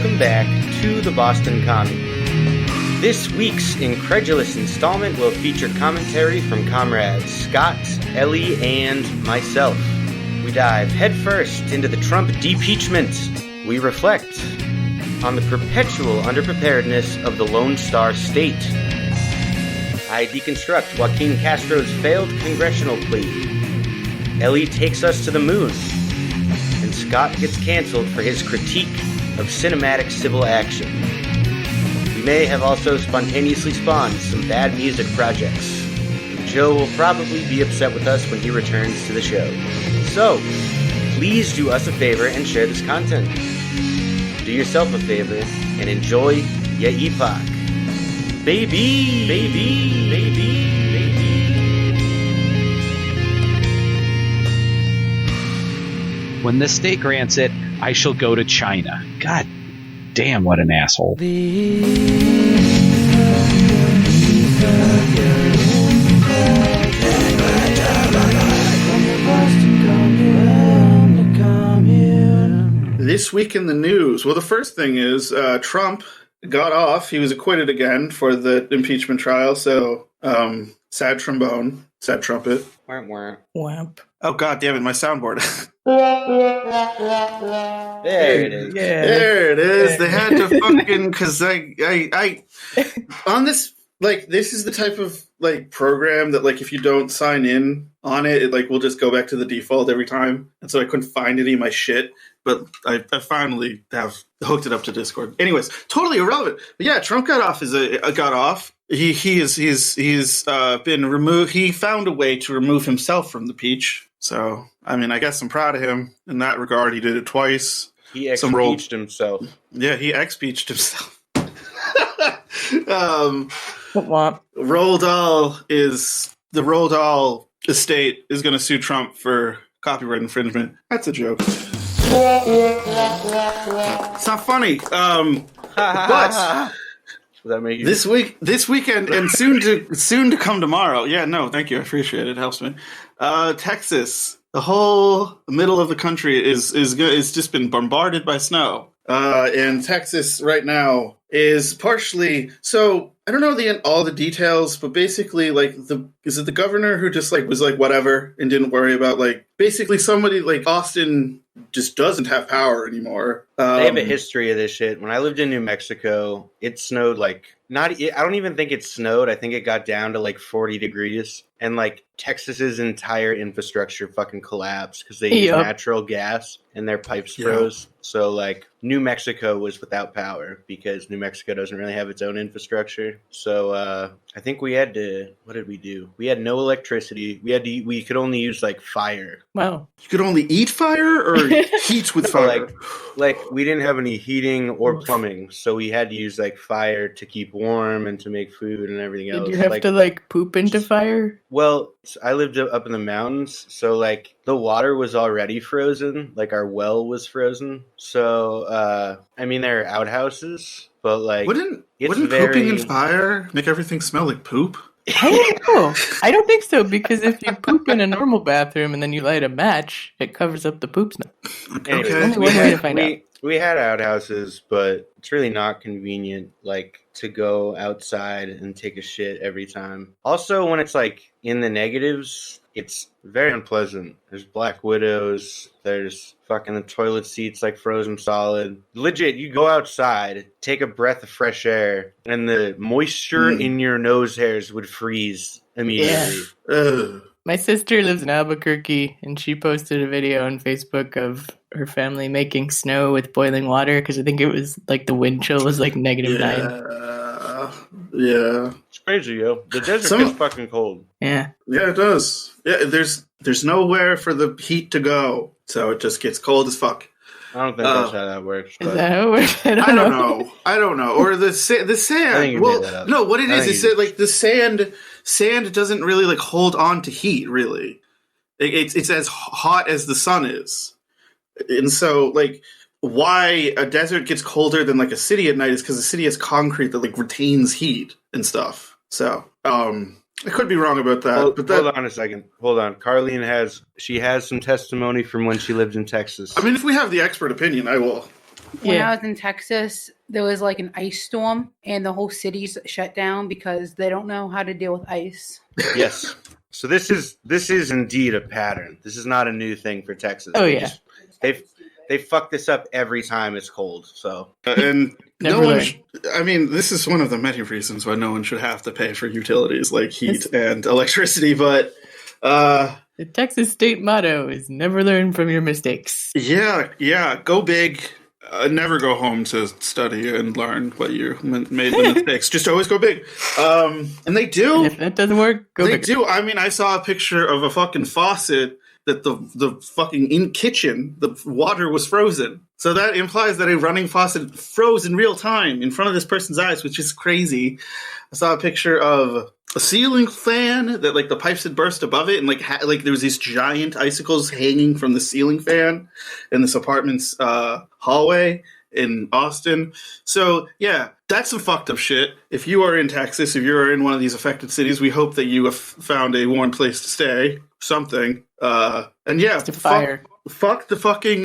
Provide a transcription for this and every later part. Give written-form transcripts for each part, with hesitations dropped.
welcome back to the Boston Commie. This week's incredulous installment will feature commentary from Comrades Scott, Ellie, and myself. We dive headfirst into the Trump depeachment. We reflect on the perpetual underpreparedness of the Lone Star State. I deconstruct Joaquin Castro's failed congressional plea. Ellie takes us to the moon. And Scott gets canceled for his critique of cinematic civil action. We may have also spontaneously spawned some bad music projects. Joe will probably be upset with us when he returns to the show. So, please do us a favor and share this content. Do yourself a favor and enjoy your epoch. Baby, baby, baby, baby. When the state grants it, I shall go to China. God damn, what an asshole. This week in the news. Well, the first thing is Trump got off. He was acquitted again for the impeachment trial. So, sad trombone, sad trumpet. Wamp. Oh, God damn it, my soundboard. There it is. Yeah. There it is. Yeah. They had to fucking, because I on this, like, this is the type of, like, program that, like, if you don't sign in on it, like, will just go back to the default every time. And so I couldn't find any of my shit. But I finally have hooked it up to Discord. Anyways, totally irrelevant. But yeah, Trump got off. Got off. He's been removed. He found a way to remove himself from the impeach. So I mean, I guess I'm proud of him in that regard. He did it twice. He expeached himself. Yeah, he expeached himself. Roald Dahl estate is going to sue Trump for copyright infringement. That's a joke. It's not funny. But this weekend, and soon to come tomorrow. Yeah, no, thank you. I appreciate it. It helps me. Texas, the whole middle of the country is just been bombarded by snow. And Texas right now is partially so. I don't know all the details, but basically, like, is it the governor who just, like, was like whatever and didn't worry about, like, basically somebody like Austin just doesn't have power anymore. They have a history of this shit. When I lived in New Mexico, it snowed like I don't even think it snowed. I think it got down to like 40 degrees, and like Texas's entire infrastructure fucking collapsed because they use natural gas and their pipes froze. So like New Mexico was without power because New Mexico doesn't really have its own infrastructure. So I think we had to. What did we do? We had no electricity. We could only use like fire. Wow. You could only eat fire or heat with fire. Like we didn't have any heating or plumbing, so we had to use like fire to keep warm and to make food and everything else. Did you have to like poop into fire? Well, I lived up in the mountains, so like the water was already frozen. Like our well was frozen. So I mean there are outhouses, but like wouldn't pooping in fire make everything smell like poop? I don't know. I don't think so, because if you poop in a normal bathroom and then you light a match, it covers up the poop smell. Anyway, only one way to find out. We had outhouses, but it's really not convenient, like, to go outside and take a shit every time. Also, when it's, like, in the negatives, it's very unpleasant. There's black widows. There's fucking the toilet seats, like, frozen solid. Legit, you go outside, take a breath of fresh air, and the moisture in your nose hairs would freeze immediately. Yeah. My sister lives in Albuquerque, and she posted a video on Facebook of her family making snow with boiling water, because I think it was, like, the wind chill was, like, -9. Yeah. It's crazy, yo. The desert gets fucking cold. Yeah. Yeah, it does. Yeah, there's nowhere for the heat to go, so it just gets cold as fuck. I don't think that's how that works. Is that how it works? I don't know. Or the sand. Well, no, what it is that, like, the sand doesn't really, like, hold on to heat, really. It's as hot as the sun is. And so, like, why a desert gets colder than, like, a city at night is because the city has concrete that, like, retains heat and stuff. So, I could be wrong about that. Hold on a second. Hold on. Carlene has some testimony from when she lived in Texas. I mean, if we have the expert opinion, I will when I was in Texas, there was like an ice storm and the whole city's shut down because they don't know how to deal with ice. Yes. So this is indeed a pattern. This is not a new thing for Texas. Oh, yeah. They fuck this up every time it's cold. So and Never no one. learn. I mean, this is one of the many reasons why no one should have to pay for utilities like heat and electricity. But The Texas state motto is never learn from your mistakes. yeah, go big. Never go home to study and learn what you made the mistakes. Just always go big. And they do. And if that doesn't work, go They bigger. do. I mean, I saw a picture of a fucking faucet that the fucking in kitchen, the water was frozen. So that implies that a running faucet froze in real time in front of this person's eyes, which is crazy. I saw a picture of a ceiling fan that like the pipes had burst above it, and like there was these giant icicles hanging from the ceiling fan in this apartment's hallway in Austin. So yeah, that's some fucked up shit. If you are in Texas, if you're in one of these affected cities, we hope that you have found a warm place to stay, something. And yeah, It's a fire. Fuck the fucking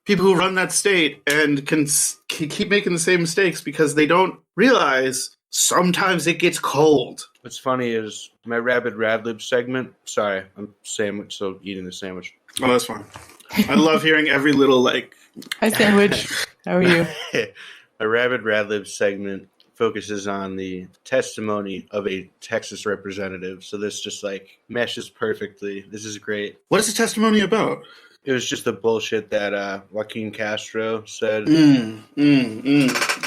people who run that state and can keep making the same mistakes because they don't realize sometimes it gets cold. what's funny is my Rabid Radlibs segment. Sorry, I'm eating the sandwich. Oh, that's fine. I love hearing every little like. Hi, Sandwich. How are you? My Rabid Radlibs segment focuses on the testimony of a Texas representative. So this just like meshes perfectly. This is great. What is the testimony about? It was just the bullshit that Joaquin Castro said. All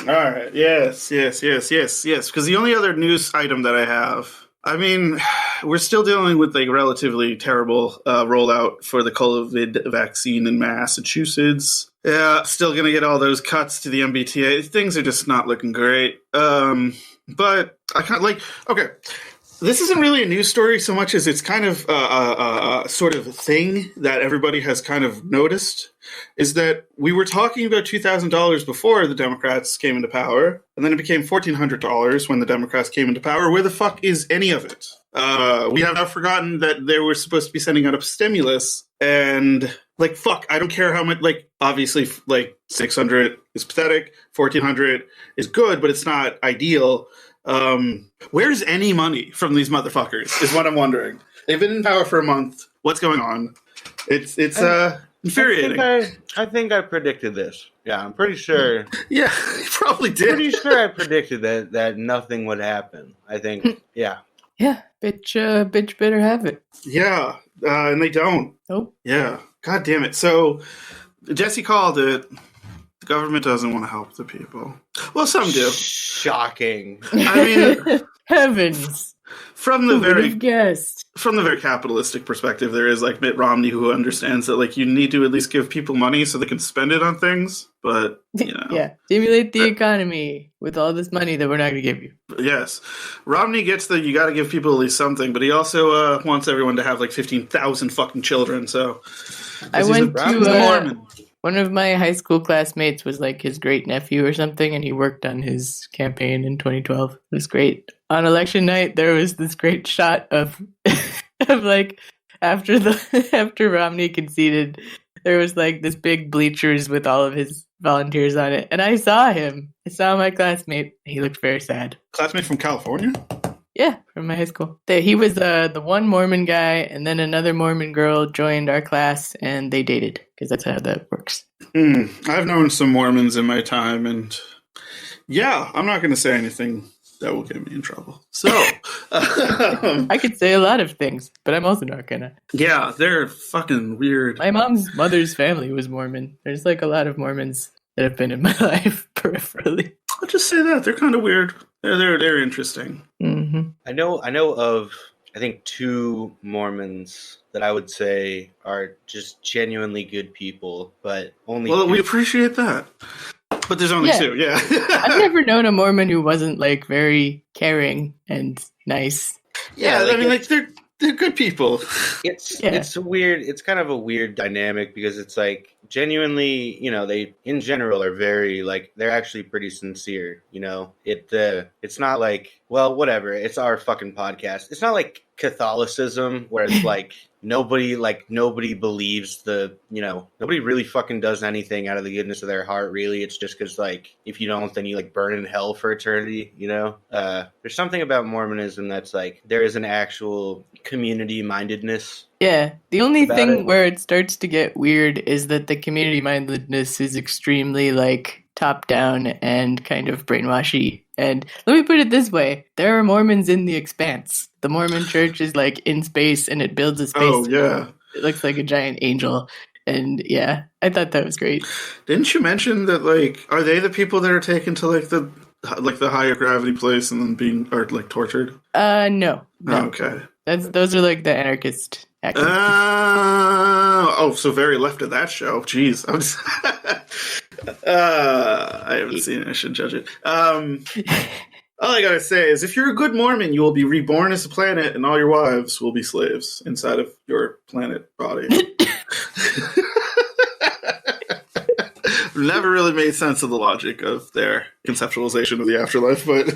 right. Yes. Because the only other news item that I have, I mean, we're still dealing with a relatively terrible rollout for the COVID vaccine in Massachusetts. Yeah, still going to get all those cuts to the MBTA. Things are just not looking great. But I kind of like, okay, this isn't really a news story so much as it's kind of a sort of thing that everybody has kind of noticed, is that we were talking about $2,000 before the Democrats came into power, and then it became $1,400 when the Democrats came into power. Where the fuck is any of it? We have now forgotten that they were supposed to be sending out a stimulus, and like, fuck, I don't care how much, like, obviously, like, 600 is pathetic, 1,400 is good, but it's not ideal. Where's any money from these motherfuckers is what I'm wondering. They've been in power for a month. What's going on? It's infuriating. I think I predicted this. Yeah, I'm pretty sure. Yeah, you probably did. Pretty sure I predicted that nothing would happen. I think, yeah. Yeah, bitch better have it. Yeah, and they don't. Nope. Yeah, god damn it. So, Jesse called it. The government doesn't want to help the people. Well, some do. Shocking. I mean, Heavens. from the Who would have guessed? from the very capitalistic perspective, there is like Mitt Romney who understands that like you need to at least give people money so they can spend it on things. But you know, Yeah, stimulate the economy with all this money that we're not going to give you. yes, Romney gets that you got to give people at least something, but he also wants everyone to have like 15,000 fucking children. So I he's went he's a to Mormon. one of my high school classmates was like his great nephew or something, and he worked on his campaign in 2012. It was great. On election night, there was this great shot of of like after Romney conceded, there was like this big bleachers with all of his volunteers on it, and I saw him. I saw my classmate. He looked very sad. Classmate from California. Yeah, from my high school. He was the one Mormon guy, and then another Mormon girl joined our class, and they dated, because that's how that works. I've known some Mormons in my time, and yeah, I'm not going to say anything that will get me in trouble. So, I could say a lot of things, but I'm also not gonna. yeah, they're fucking weird. My mom's mother's family was Mormon. There's like a lot of Mormons that have been in my life peripherally. I'll just say that they're kind of weird. They're interesting. Mm-hmm. I know of, I think, 2 Mormons that I would say are just genuinely good people, but only. Well, we appreciate that. But there's only 2, yeah. I've never known a Mormon who wasn't like very caring and nice. Yeah, like I mean, like they're good people. It's weird. It's kind of a weird dynamic because it's like genuinely, you know, they in general are very like they're actually pretty sincere. You know, it's not like, well, whatever. It's our fucking podcast. It's not like Catholicism where it's like nobody believes nobody really fucking does anything out of the goodness of their heart, really. It's just because, like, if you don't, then you, like, burn in hell for eternity, There's something about Mormonism that's, like, there is an actual community-mindedness. Yeah, the only thing it. where it starts to get weird is that the community-mindedness is extremely, like, top-down and kind of brainwashy. And let me put it this way. There are Mormons in the expanse. The Mormon church is, like, in space, and it builds a space. Oh, yeah. It looks like a giant angel. And, yeah, I thought that was great. Didn't you mention that, like, are they the people that are taken to, like, the higher gravity place and then tortured? No. Oh, okay. Those are, like, the anarchist activists. So very left of that show. Jeez. I haven't seen it. I shouldn't judge it. All I gotta say is, if you're a good Mormon, you will be reborn as a planet, and all your wives will be slaves inside of your planet body. Never really made sense of the logic of their conceptualization of the afterlife, but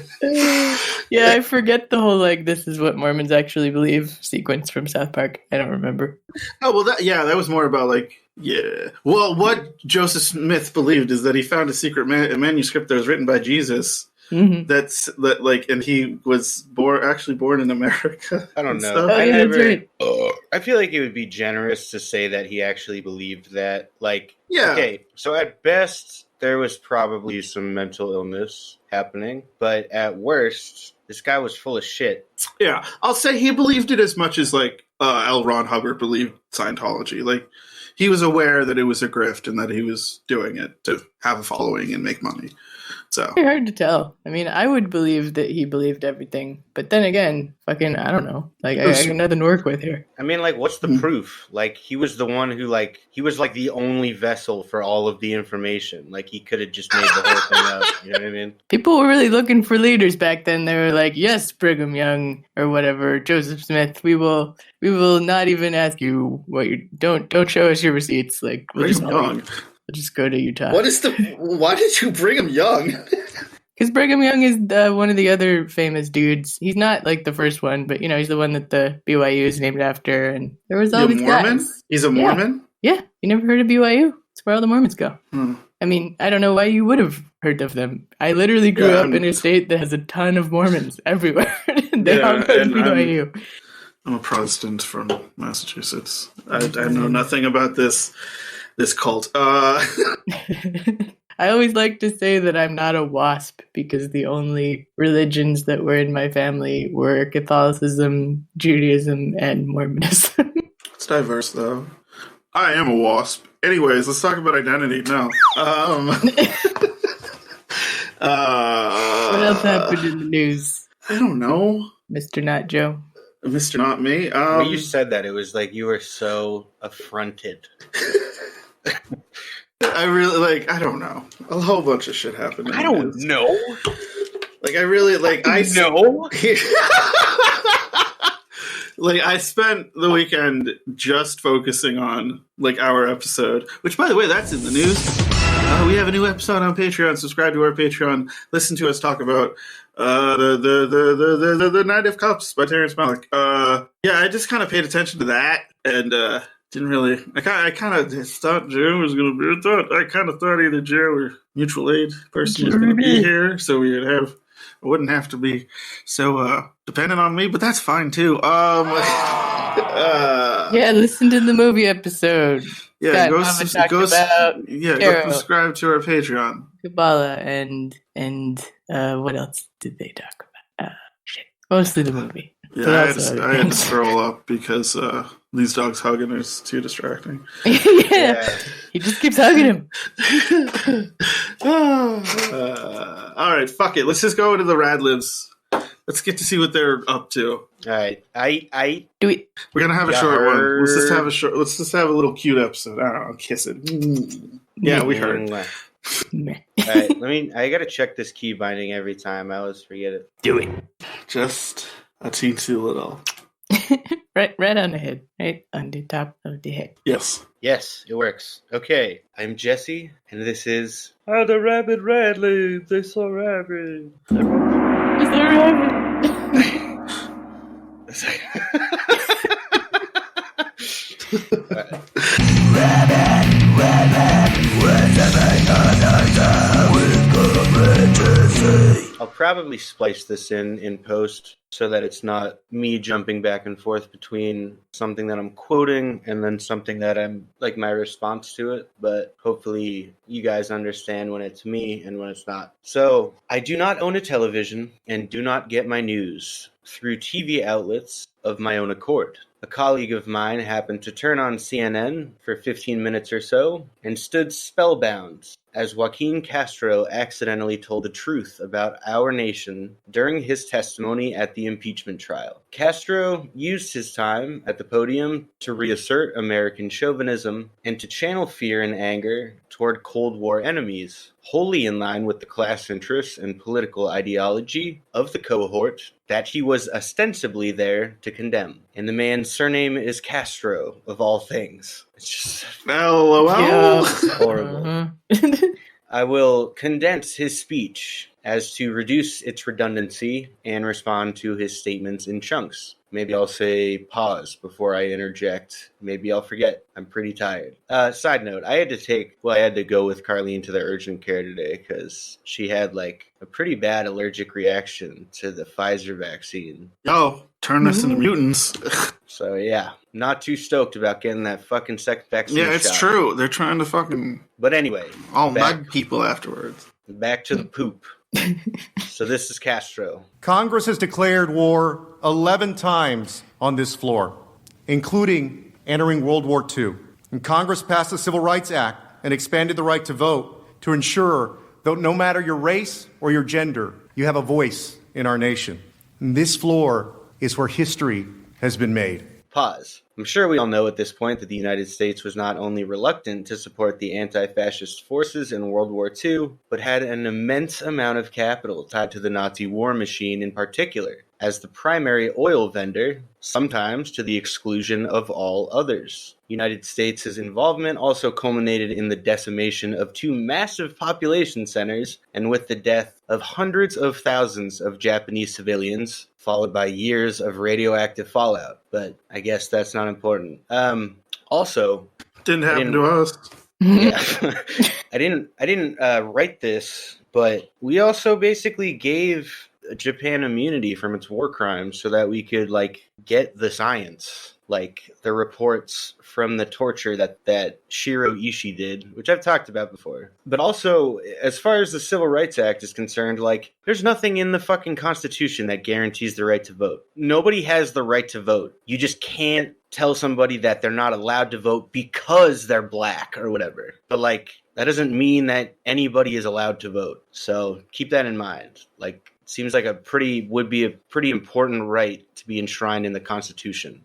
yeah, I forget the whole, like, this is what Mormons actually believe sequence from South Park. I don't remember. Oh, well, that was more about, like, yeah. Well, what Joseph Smith believed is that he found a secret manuscript that was written by Jesus. Mm-hmm. And he was born in America. I don't know. Stuff. I feel like it would be generous to say that he actually believed that. Like, yeah. Okay, so at best, there was probably some mental illness happening, but at worst, this guy was full of shit. Yeah, I'll say he believed it as much as, like, L. Ron Hubbard believed Scientology. Like, he was aware that it was a grift and that he was doing it to have a following and make money. So very hard to tell. I mean, I would believe that he believed everything, but then again, fucking, I don't know. Like, I got nothing to work with here. I mean, like, what's the proof? Like, he was the one who, like, he was, like, the only vessel for all of the information. Like, he could have just made the whole thing up. You know what I mean? People were really looking for leaders back then. They were like, yes, Brigham Young or whatever, Joseph Smith, we will not even ask you what you don't show us your receipts. Like, we'll just go to Utah. Why did you Brigham Young? Because Brigham Young is one of the other famous dudes. He's not, like, the first one, but, he's the one that the BYU is named after. And there was all these Mormon? guys. He's a Mormon? Yeah. You never heard of BYU? It's where all the Mormons go. I mean, I don't know why you would have heard of them. I literally grew up in a state that has a ton of Mormons everywhere. They all go to BYU. I'm a Protestant from Massachusetts. I know nothing about this cult. I always like to say that I'm not a WASP because the only religions that were in my family were Catholicism, Judaism, and Mormonism. It's diverse, though. I am a WASP. Anyways, let's talk about identity now. What else happened in the news? I don't know. Mr. Not Joe. Mr. Not Me. When you said that, it was like you were so affronted. I really, I don't know. A whole bunch of shit happened. I don't know. I really, I know. I spent the weekend just focusing on, our episode, which, by the way, that's in the news. We have a new episode on Patreon. Subscribe to our Patreon. Listen to us talk about the Night of Cups by Terrence Malick. I just kind of paid attention to that and didn't really. I kind of thought Joe was going to be. I kind of thought either Joe or mutual aid person was going to be here, so we wouldn't have to be so dependent on me. But that's fine too. Listen to the movie episode. Yeah, go subscribe to our Patreon. Kabbalah and what else did they talk about? Shit. Mostly the movie. Yeah, I had to scroll up because these dogs hugging is too distracting. Yeah, he just keeps hugging him. All right, fuck it. Let's just go into the Radlibs. Let's get to see what they're up to. All right, I do it. We're gonna have a short one. Let's just have a little cute episode. I don't know, kiss it. Yeah, we heard. All right, I gotta check this key binding every time. I always forget it. Do it. Just a teensy little. right on the head. Right on the top of the head. Yes. Yes, it works. Okay, I'm Jesse, and this is the Rabid Radlibs. They saw Rabid. Is there Rabid? I'll probably splice this in post so that it's not me jumping back and forth between something that I'm quoting and then something that I'm like my response to it. But hopefully you guys understand when it's me and when it's not. So I do not own a television and do not get my news through TV outlets of my own accord. A colleague of mine happened to turn on CNN for 15 minutes or so and stood spellbound as Joaquin Castro accidentally told the truth about our nation during his testimony at the impeachment trial. Castro used his time at the podium to reassert American chauvinism and to channel fear and anger toward Cold War enemies, wholly in line with the class interests and political ideology of the cohort that he was ostensibly there to condemn. And the man's surname is Castro, of all things. It's just horrible. I will condense his speech as to reduce its redundancy and respond to his statements in chunks. Maybe I'll say pause before I interject. Maybe I'll forget. I'm pretty tired. Side note, I had to go with Carlene to the urgent care today because she had like a pretty bad allergic reaction to the Pfizer vaccine. Oh, turn us into mutants. So yeah, not too stoked about getting that fucking second vaccine Yeah, it's shot. true. They're trying to fucking... But anyway. I'll mug people afterwards. Back to the poop. So this is Castro. Congress has declared war 11 times on this floor, including entering World War II. And Congress passed the Civil Rights Act and expanded the right to vote to ensure that no matter your race or your gender, you have a voice in our nation. And this floor is where history has been made. Pause. I'm sure we all know at this point that the United States was not only reluctant to support the anti-fascist forces in World War II, but had an immense amount of capital tied to the Nazi war machine in particular, as the primary oil vendor, sometimes to the exclusion of all others. United States' involvement also culminated in the decimation of two massive population centers and with the death of hundreds of thousands of Japanese civilians, followed by years of radioactive fallout. But I guess that's not important. Also, didn't happen to us. Yeah, I didn't write this, but we also basically gave Japan immunity from its war crimes so that we could get the science, like the reports from the torture that Shiro Ishii did, which I've talked about before. But also, as far as the Civil Rights Act is concerned, there's nothing in the fucking Constitution that guarantees the right to vote. Nobody has the right to vote. You just can't tell somebody that they're not allowed to vote because they're black or whatever. But that doesn't mean that anybody is allowed to vote. So keep that in mind. Seems like would be a pretty important right to be enshrined in the Constitution.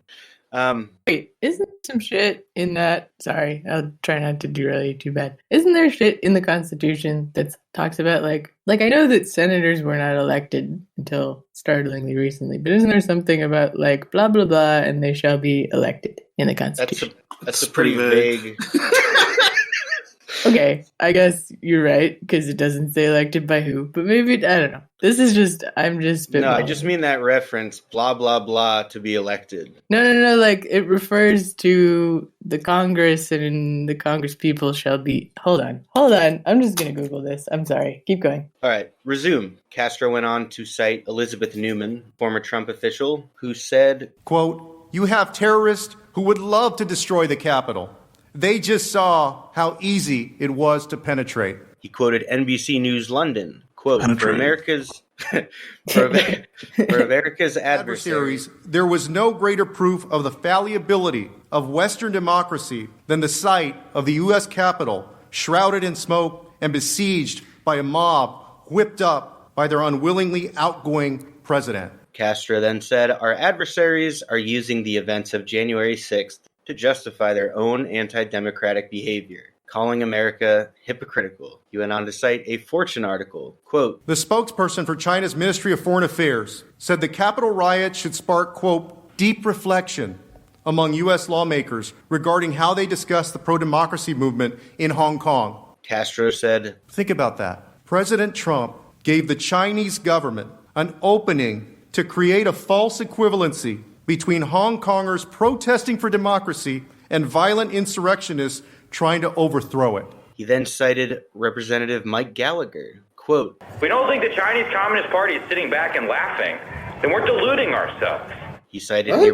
Wait, isn't some shit in that? Sorry, I'll try not to derail you too bad. Isn't there shit in the Constitution that talks about I know that senators were not elected until startlingly recently, but isn't there something about blah blah blah and they shall be elected in the Constitution? That's a pretty vague. Okay, I guess you're right, because it doesn't say elected by who, but maybe, I don't know. I'm just spitballing. No, I just mean that reference, blah, blah, blah, to be elected. No, it refers to the Congress, and the Congress people shall be... Hold on, I'm just going to Google this. I'm sorry, keep going. All right, resume. Castro went on to cite Elizabeth Newman, former Trump official, who said, quote, "You have terrorists who would love to destroy the Capitol. They just saw how easy it was to penetrate." He quoted NBC News London, quote, for America's adversaries, there was no greater proof of the fallibility of Western democracy than the sight of the U.S. Capitol shrouded in smoke and besieged by a mob whipped up by their unwillingly outgoing president. Castro then said, our adversaries are using the events of January 6th to justify their own anti-democratic behavior, calling America hypocritical. He went on to cite a Fortune article, quote, "The spokesperson for China's Ministry of Foreign Affairs said the Capitol riot should spark, quote, deep reflection among U.S. lawmakers regarding how they discuss the pro-democracy movement in Hong Kong." Castro said, "Think about that. President Trump gave the Chinese government an opening to create a false equivalency between Hong Kongers protesting for democracy and violent insurrectionists trying to overthrow it. He then cited Representative Mike Gallagher, quote, "If we don't think the Chinese Communist Party is sitting back and laughing, then we're deluding ourselves." He cited a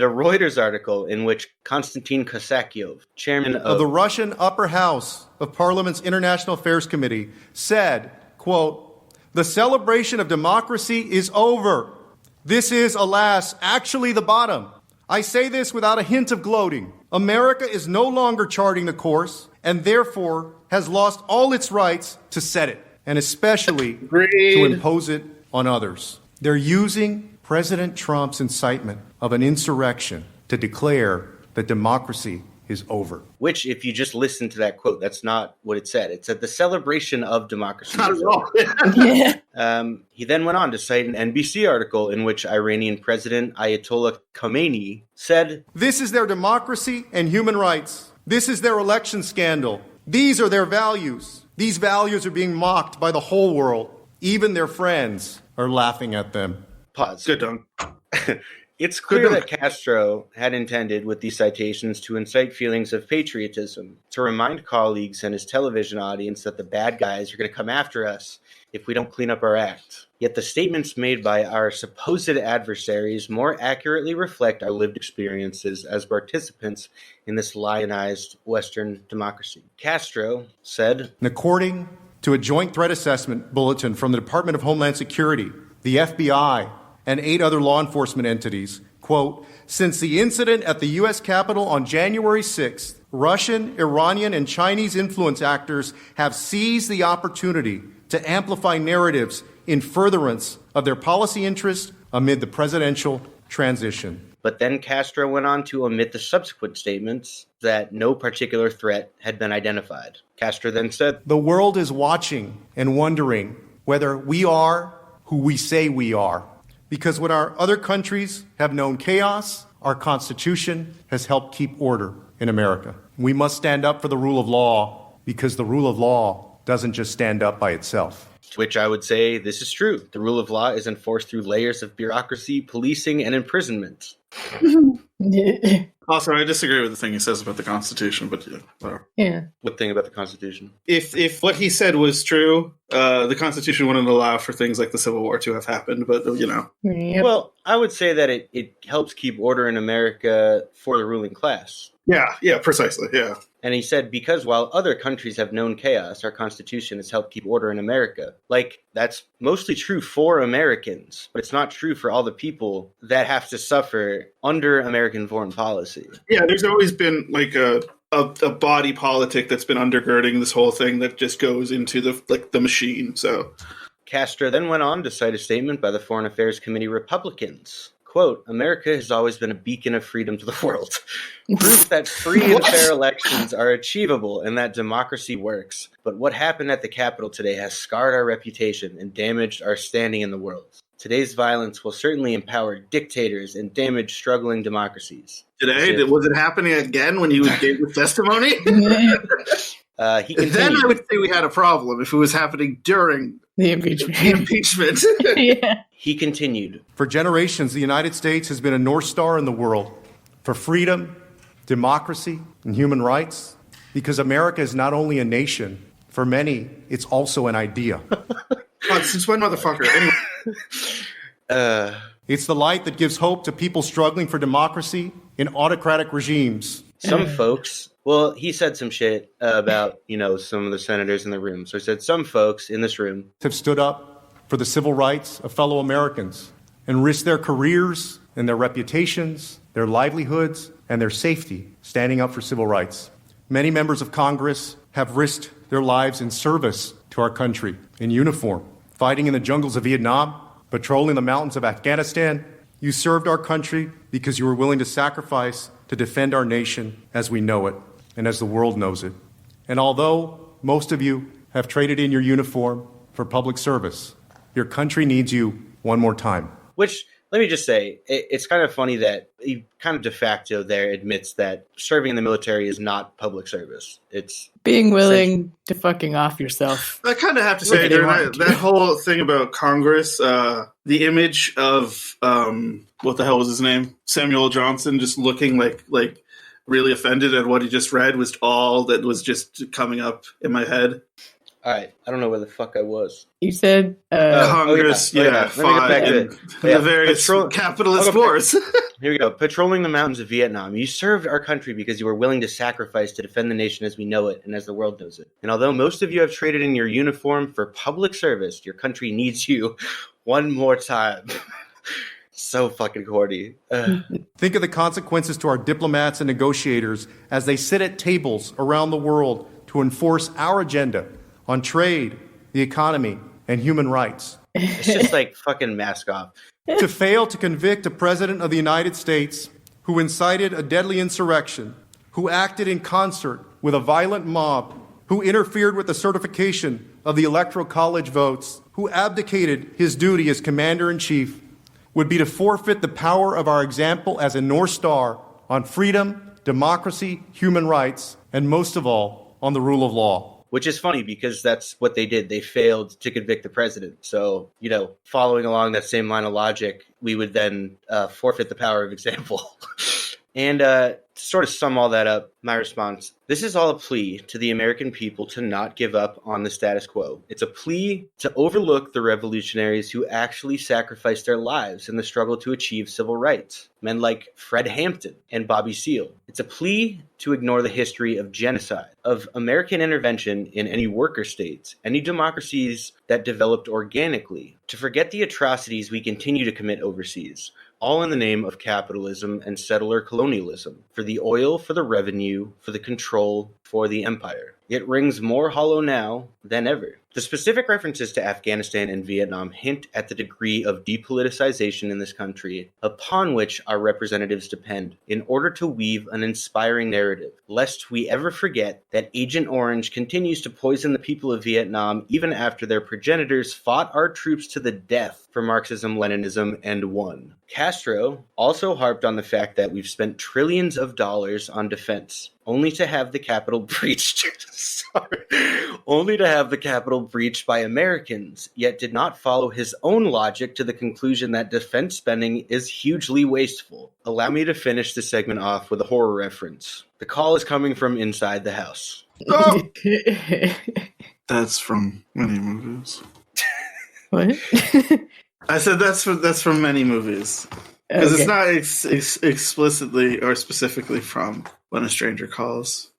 Reuters article in which Konstantin Kosakyov, chairman of the Russian upper house of Parliament's International Affairs Committee, said, quote, "The celebration of democracy is over. This is, alas, actually the bottom. I say this without a hint of gloating. America is no longer charting the course and therefore has lost all its rights to set it, and especially to impose it on others. They're using President Trump's incitement of an insurrection to declare that democracy is over." Which, if you just listen to that quote, that's not what it said. It said the celebration of democracy. Not at all. He then went on to cite an NBC article in which Iranian President Ayatollah Khomeini said, "This is their democracy and human rights. This is their election scandal. These are their values. These values are being mocked by the whole world. Even their friends are laughing at them." Pause. Good done. It's clear that Castro had intended with these citations to incite feelings of patriotism, to remind colleagues and his television audience that the bad guys are going to come after us if we don't clean up our act. Yet the statements made by our supposed adversaries more accurately reflect our lived experiences as participants in this lionized Western democracy. Castro said, According to a joint threat assessment bulletin from the Department of Homeland Security, the FBI, and 8 other law enforcement entities, quote, "Since the incident at the U.S. Capitol on January 6th, Russian, Iranian, and Chinese influence actors have seized the opportunity to amplify narratives in furtherance of their policy interests amid the presidential transition." But then Castro went on to omit the subsequent statements that no particular threat had been identified. Castro then said, "The world is watching and wondering whether we are who we say we are. Because when our other countries have known chaos, our Constitution has helped keep order in America. We must stand up for the rule of law because the rule of law doesn't just stand up by itself." To which I would say this is true. The rule of law is enforced through layers of bureaucracy, policing, and imprisonment. Also, I disagree with the thing he says about the Constitution, but yeah, whatever. Yeah. What thing about the Constitution? If what he said was true, the Constitution wouldn't allow for things like the Civil War to have happened, but, you know. Yep. Well, I would say that it helps keep order in America for the ruling class. Yeah, precisely, yeah. And he said, because while other countries have known chaos, our Constitution has helped keep order in America. Like, that's mostly true for Americans, but it's not true for all the people that have to suffer under American foreign policy. Yeah, there's always been, like, a body politic that's been undergirding this whole thing that just goes into the machine, so. Castro then went on to cite a statement by the Foreign Affairs Committee Republicans. Quote, "America has always been a beacon of freedom to the world. Proof that free and fair elections are achievable and that democracy works. But what happened at the Capitol today has scarred our reputation and damaged our standing in the world. Today's violence will certainly empower dictators and damage struggling democracies." Today? Was it happening again when he gave the testimony? He continued, Then I would say we had a problem if it was happening during The impeachment. the impeachment. Yeah. He continued, For generations, the United States has been a North Star in the world for freedom, democracy, and human rights, because America is not only a nation. For many, it's also an idea. Since when, motherfucker? Anyway. It's the light that gives hope to people struggling for democracy in autocratic regimes. Some folks, well, he said some shit about, some of the senators in the room. So he said some folks in this room Have stood up for the civil rights of fellow Americans and risked their careers and their reputations, their livelihoods, and their safety standing up for civil rights. Many members of Congress have risked their lives in service to our country in uniform, fighting in the jungles of Vietnam, patrolling the mountains of Afghanistan. You served our country because you were willing to sacrifice to defend our nation as we know it and as the world knows it. And although most of you have traded in your uniform for public service, your country needs you one more time. Which, let me just say, it's kind of funny that he kind of de facto there admits that serving in the military is not public service. It's being willing to fucking off yourself. I kind of have to say, during that whole thing about Congress, the image of what the hell was his name? Samuel Johnson, just looking like really offended at what he just read was all that was just coming up in my head. All right, I don't know where the fuck I was. You said Congress, Let me get back to it. The various capitalist wars. Here we go. Patrolling the mountains of Vietnam. You served our country because you were willing to sacrifice to defend the nation as we know it and as the world knows it. And although most of you have traded in your uniform for public service, your country needs you one more time. So fucking corny. Think of the consequences to our diplomats and negotiators as they sit at tables around the world to enforce our agenda on trade, the economy, and human rights. It's just like fucking mask off. To fail to convict a president of the United States who incited a deadly insurrection, who acted in concert with a violent mob, who interfered with the certification of the Electoral College votes, who abdicated his duty as commander-in-chief, would be to forfeit the power of our example as a North Star on freedom, democracy, human rights, and most of all, on the rule of law. Which is funny because that's what they did. They failed to convict the president. So, following along that same line of logic, we would then forfeit the power of example. And to sort of sum all that up, my response, this is all a plea to the American people to not give up on the status quo. It's a plea to overlook the revolutionaries who actually sacrificed their lives in the struggle to achieve civil rights. Men like Fred Hampton and Bobby Seale. It's a plea to ignore the history of genocide, of American intervention in any worker states, any democracies that developed organically, to forget the atrocities we continue to commit overseas, all in the name of capitalism and settler colonialism, for the oil, for the revenue, for the control, for the empire. It rings more hollow now than ever. The specific references to Afghanistan and Vietnam hint at the degree of depoliticization in this country upon which our representatives depend in order to weave an inspiring narrative, lest we ever forget that Agent Orange continues to poison the people of Vietnam even after their progenitors fought our troops to the death for Marxism-Leninism and won. Castro also harped on the fact that we've spent trillions of dollars on defense, only to have the Capitol breached. Only to have the Capitol breached by Americans, yet did not follow his own logic to the conclusion that defense spending is hugely wasteful. Allow me to finish this segment off with a horror reference. The call is coming from inside the house. Oh! That's from many movies. What? I said that's from many movies. Because it's not explicitly or specifically from When a Stranger Calls.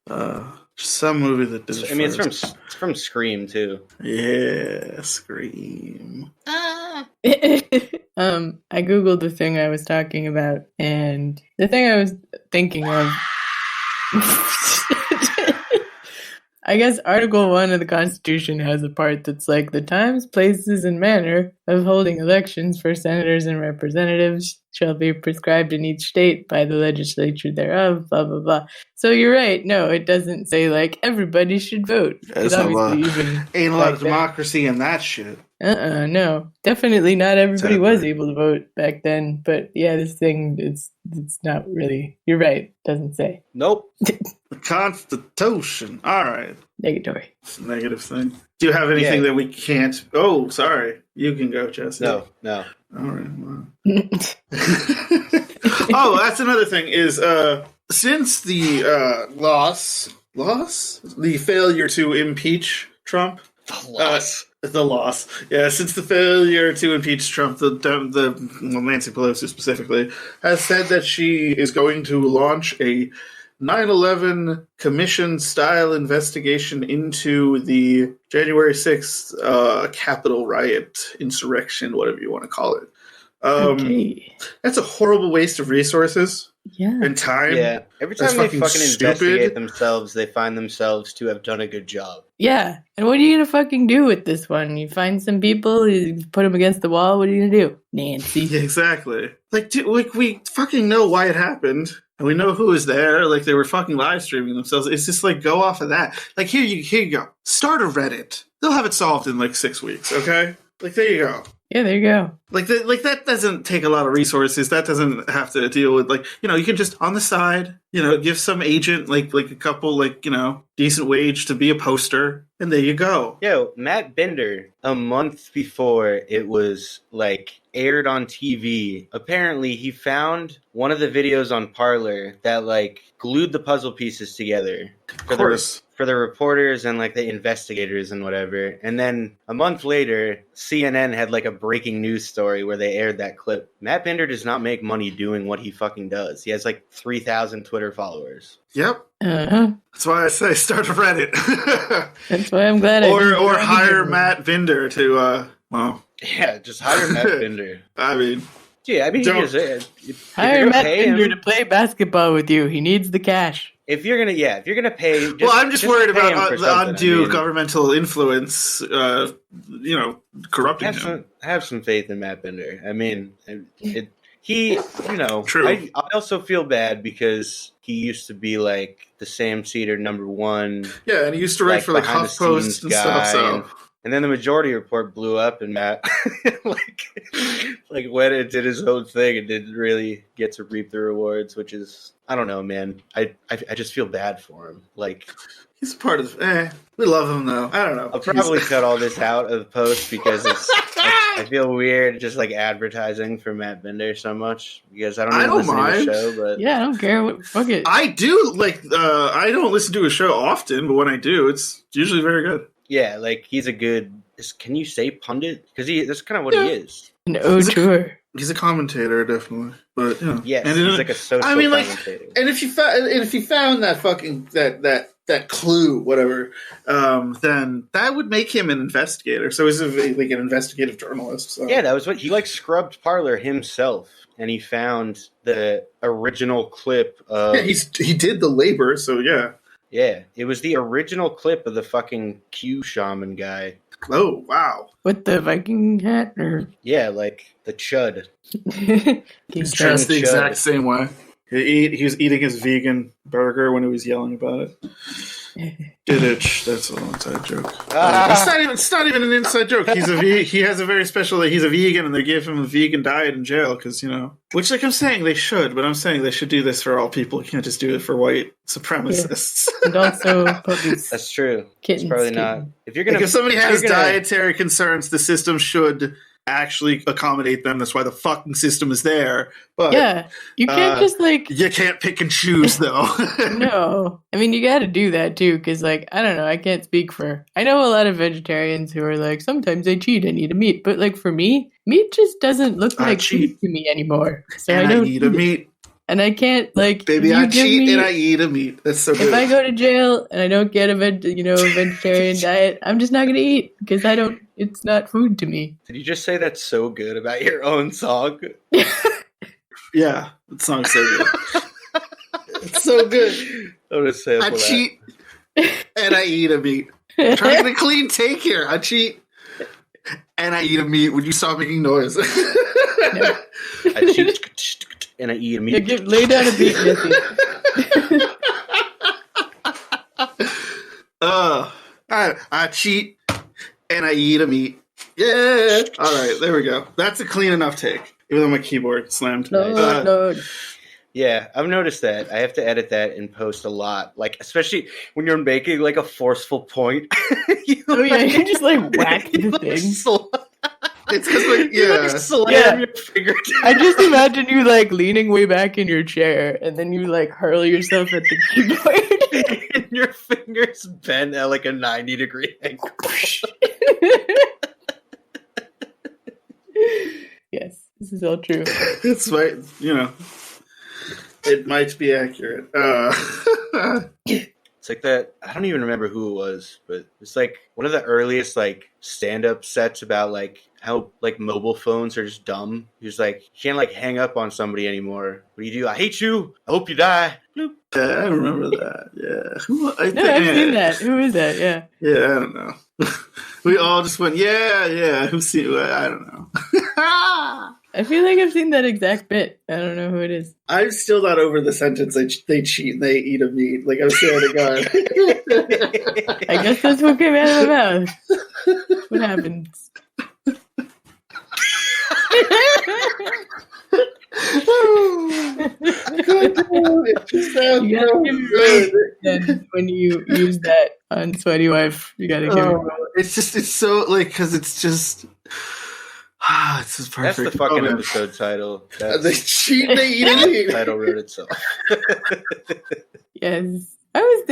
Some movie that did it it's from Scream, too. Yeah, Scream. I Googled the thing I was talking about, and the thing I was thinking of... I guess Article 1 of the Constitution has a part that's like the times, places, and manner of holding elections for senators and representatives shall be prescribed in each state by the legislature thereof, blah, blah, blah. So you're right. No, it doesn't say, like, everybody should vote. Ain't a lot of democracy in that shit. No. Definitely not everybody was able to vote back then. But yeah, this thing, it's not really... You're right. It doesn't say. Nope. The Constitution. All right. Negatory. It's a negative thing. Do you have anything that we can't... Oh, sorry. You can go, Jesse. No. All right. Well. Oh, that's another thing is since the the failure to impeach Trump. The loss. Yeah, since the failure to impeach Trump, Nancy Pelosi specifically has said that she is going to launch a 9/11 commission-style investigation into the January 6th Capitol riot, insurrection, whatever you want to call it. That's a horrible waste of resources and time. Yeah, every time they fucking investigate themselves, they find themselves to have done a good job. Yeah, and what are you gonna fucking do with this one? You find some people, you put them against the wall. What are you gonna do, Nancy? Yeah, exactly. Like we fucking know why it happened. And we know who was there. Like, they were fucking live streaming themselves. It's just like, go off of that. Like, here you go. Start a Reddit. They'll have it solved in like 6 weeks. Okay. Like, there you go. Yeah, there you go. Like that doesn't take a lot of resources. That doesn't have to deal with, like, you can just on the side give some agent like a couple decent wage to be a poster, and there you go. Yo, Matt Bender, a month before it was aired on TV, apparently he found one of the videos on Parler that glued the puzzle pieces together for the reporters and the investigators and whatever. And then a month later, CNN had a breaking news story where they aired that clip. Matt Bender does not make money doing what he fucking does. He has 3,000 Twitter followers. Yep. Uh-huh. That's why I say start a Reddit. That's why I'm glad or hire Matt Bender to Yeah, just hire Matt Bender. I mean, yeah, he is. Hire Matt Bender to play basketball with you. He needs the cash. If you're gonna pay. I'm just worried about the undue governmental influence. Corrupting him. Have some faith in Matt Bender. I mean, True. I also feel bad because he used to be the Sam Cedar nud. Yeah, and he used to write for HuffPost and stuff. So. And then the Majority Report blew up, and Matt went and did his own thing and didn't really get to reap the rewards, which is, I don't know, man. I just feel bad for him. He's part of. We love him though. I don't know. I'll probably cut all this out of the post because I feel weird just advertising for Matt Bender so much because I don't listen mind. to the show. But yeah, I don't care. Fuck it. I do I don't listen to his show often, but when I do, it's usually very good. Yeah, he's a good. Can you say pundit? Because that's kind of what he is. An auteur. He's a commentator, definitely. But yes, and he's a social commentator. And if you found that fucking that clue, whatever, then that would make him an investigator. So he's an investigative journalist. So. Yeah, that was what he scrubbed Parler himself, and he found the original clip of. Yeah, he did the labor. So yeah. Yeah, it was the original clip of the fucking Q shaman guy. Oh, wow. With the Viking hat? Or? Yeah, the chud. He's dressed the exact same way. He was eating his vegan burger when he was yelling about it. Didditch. That's an inside joke. It's not even an inside joke. He has a very special. He's a vegan, and they give him a vegan diet in jail because Which, I'm saying they should, but I'm saying they should do this for all people. You can't just do it for white supremacists. Yeah. And also, that's true. Kittens, it's probably not. If somebody has dietary concerns, the system should actually accommodate them. That's why the fucking system is there. But yeah, you can't just you can't pick and choose though. No, I mean you got to do that too because I don't know, I can't speak for. I know a lot of vegetarians who are sometimes I cheat and eat a meat, but for me, meat just doesn't look like food to me anymore. So and I don't eat a meat. And I can't baby. I cheat and I eat a meat. That's so good. If I go to jail and I don't get a vegetarian diet, I'm just not going to eat because I don't. It's not food to me. Did you just say that's so good about your own song? Yeah, that song's so good. It's so good. I cheat and I eat a meat. I'm trying to get a clean take here. I cheat and I eat a meat. Would you stop making noise? No. I cheat and I eat a meat. Yeah, lay down a beat, Jesse. I cheat and I eat a meat. Yeah. All right, there we go. That's a clean enough take. Even though my keyboard slammed. No. Yeah, I've noticed that. I have to edit that in post a lot. Especially when you're making a forceful point. You just whack the thing. It's because slam your finger. I just imagine you leaning way back in your chair, and then you hurl yourself at the keyboard, and your fingers bend at a 90-degree angle. Yes, this is all true. It's it might be accurate. It's that. I don't even remember who it was, but it's one of the earliest stand-up sets about how mobile phones are just dumb. He's you can't hang up on somebody anymore. What do you do? I hate you. I hope you die. Bloop. Yeah, I remember that. Yeah. I've seen that. Who is that? Yeah. Yeah, I don't know. We all just went, yeah. Who's seen? I don't know. I feel like I've seen that exact bit. I don't know who it is. I'm still not over the sentence. They cheat and they eat a meat. I'm scared to God. I guess that's what came out of my mouth. What happens? It's just You gotta give it right. Then when you use that on Sweaty Wife, you gotta give it right. It's so like because it's just it's just perfect. That's the fucking episode title. They cheat, they eat it. The title wrote itself. Yes. I was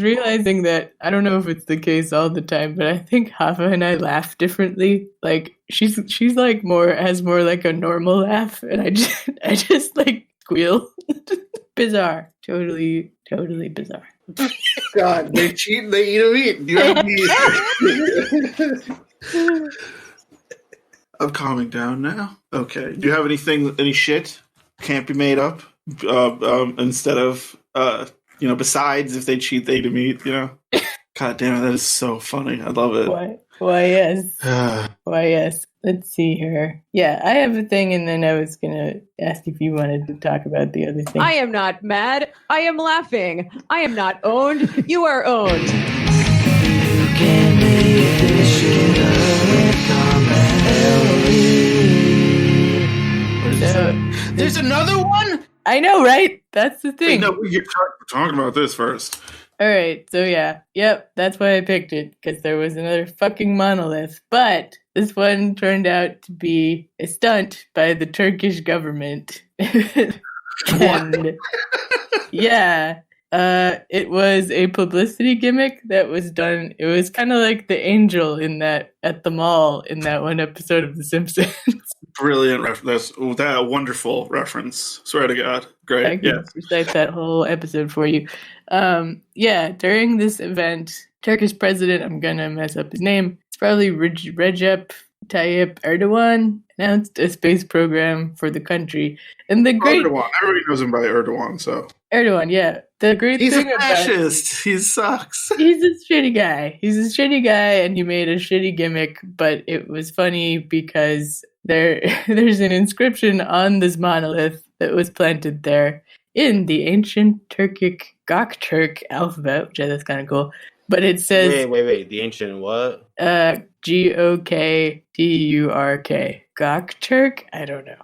realizing that I don't know if it's the case all the time, but I think Hava and I laugh differently. Like she's like has more like a normal laugh, and I just like squeal. Bizarre. Totally bizarre. God, they cheat, they eat meat. You have meat. I'm calming down now. Okay. Do you have any shit can't be made up? Instead of besides if they cheat, they eat meat, God damn it, that is so funny. I love it. Why yes. Why yes. Let's see here. Yeah, I have a thing, and then I was gonna ask if you wanted to talk about the other thing. I am not mad. I am laughing. I am not owned. You are owned. You can make this shit up with Comrade. There's another one? I know, right? That's the thing. Wait, no, we're talking about this first. All right, so yeah. Yep, that's why I picked it, because there was another fucking monolith. But this one turned out to be a stunt by the Turkish government. And yeah, it was a publicity gimmick that was done. It was kind of like the angel at the mall in that one episode of The Simpsons. Brilliant reference. That wonderful reference. Swear to God. Great. I can recite that whole episode for you. During this event, Turkish president, I'm gonna mess up his name, it's probably Recep Tayyip Erdogan, announced a space program for the country. And the great Erdogan. Everybody knows him by Erdogan, so. Erdogan, yeah. The great He's thing a fascist. He sucks. He's a shitty guy. And he made a shitty gimmick, but it was funny because there's an inscription on this monolith that was planted there in the ancient Turkic Gökturk alphabet, which I think is kind of cool. But it says... Wait. The ancient what? Gokturk. Gökturk? I don't know.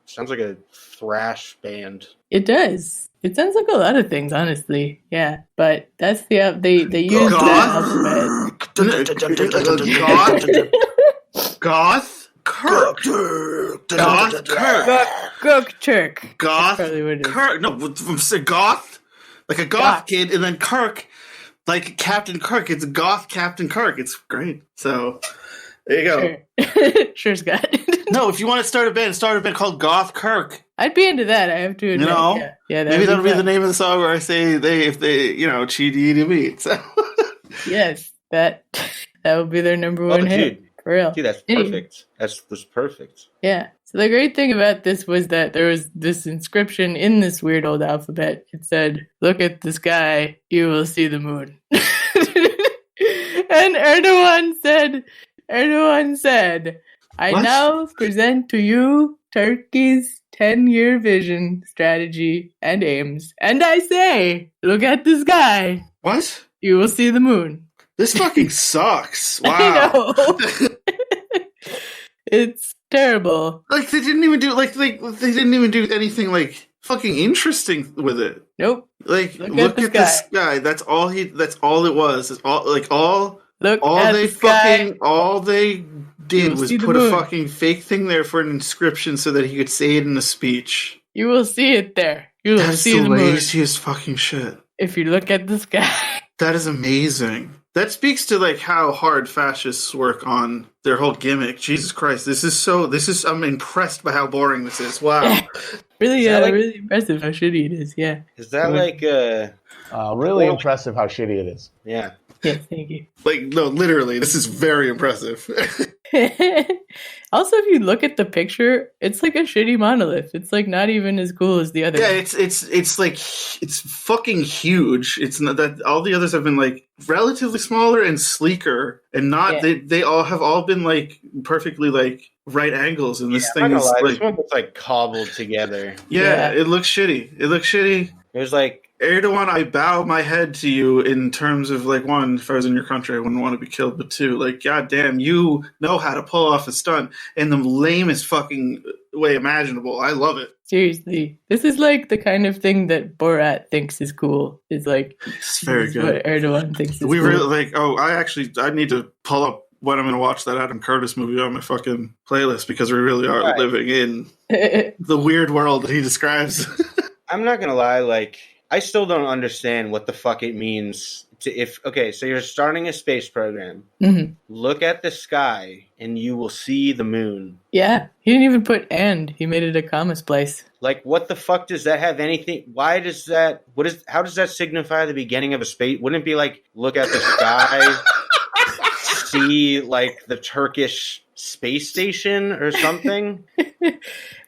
Sounds like a thrash band. It does. It sounds like a lot of things, honestly. Yeah, but that's they use the alphabet. Goth? Kirk. Goth Kirk. Gökturk. Goth That's probably what it is. Kirk. No, from Goth, like a goth kid, and then Kirk, like Captain Kirk. It's Goth Captain Kirk. It's great. So there you go. Sure, Scott. No, if you want to start a band called Goth Kirk. I'd be into that. I have to admit. Yeah, maybe that'll be the name of the song where I say if they cheat, eat meat. So. Yes, that would be their number one hit. For real. Dude, that's perfect. That's perfect. Yeah. So the great thing about this was that there was this inscription in this weird old alphabet. It said, "Look at the sky, you will see the moon." And Erdogan said, "I now present to you Turkey's 10-year vision, strategy, and aims. And I say, look at the sky. What? You will see the moon." This fucking sucks. Wow. I know. It's terrible. Like they didn't even do anything like fucking interesting with it. Nope. Like look at the sky. That's all it was. It's all they did was put a fucking fake thing there for an inscription so that he could say it in a speech. You will see it there. You will see the moon. That's the laziest fucking shit. If you look at the sky. That is amazing. That speaks to like how hard fascists work on their whole gimmick. Jesus Christ, I'm impressed by how boring this is. Wow. Really impressive how shitty it is, yeah. Is that really impressive how shitty it is. Yeah. Yeah, thank you. Like, no, literally, this is very impressive. Also, if you look at the picture, it's like a shitty monolith. It's like not even as cool as the other. Yeah, it's like it's fucking huge. It's not that all the others have been like relatively smaller and sleeker, and not they all have been like perfectly like right angles. And this thing is like this one looks like cobbled together. Yeah, it looks shitty. There's like Erdogan, I bow my head to you in terms of, like, one, if I was in your country, I wouldn't want to be killed, but two, like, goddamn, you know how to pull off a stunt in the lamest fucking way imaginable. I love it. Seriously, this is like the kind of thing that Borat thinks is cool. It's like It's very good. what Erdogan thinks is We cool. really, like, I need to pull up when I'm going to watch that Adam Curtis movie on my fucking playlist, because we really are living in the weird world that he describes. I'm not gonna lie, like, I still don't understand what the fuck it means to so you're starting a space program. Mm-hmm. Look at the sky and you will see the moon. Yeah, he didn't even put "and." He made it a comma splice. Like, what the fuck does that have anything? Why does that? How does that signify the beginning of a space? Wouldn't it be like, look at the sky, see like the Turkish space station or something?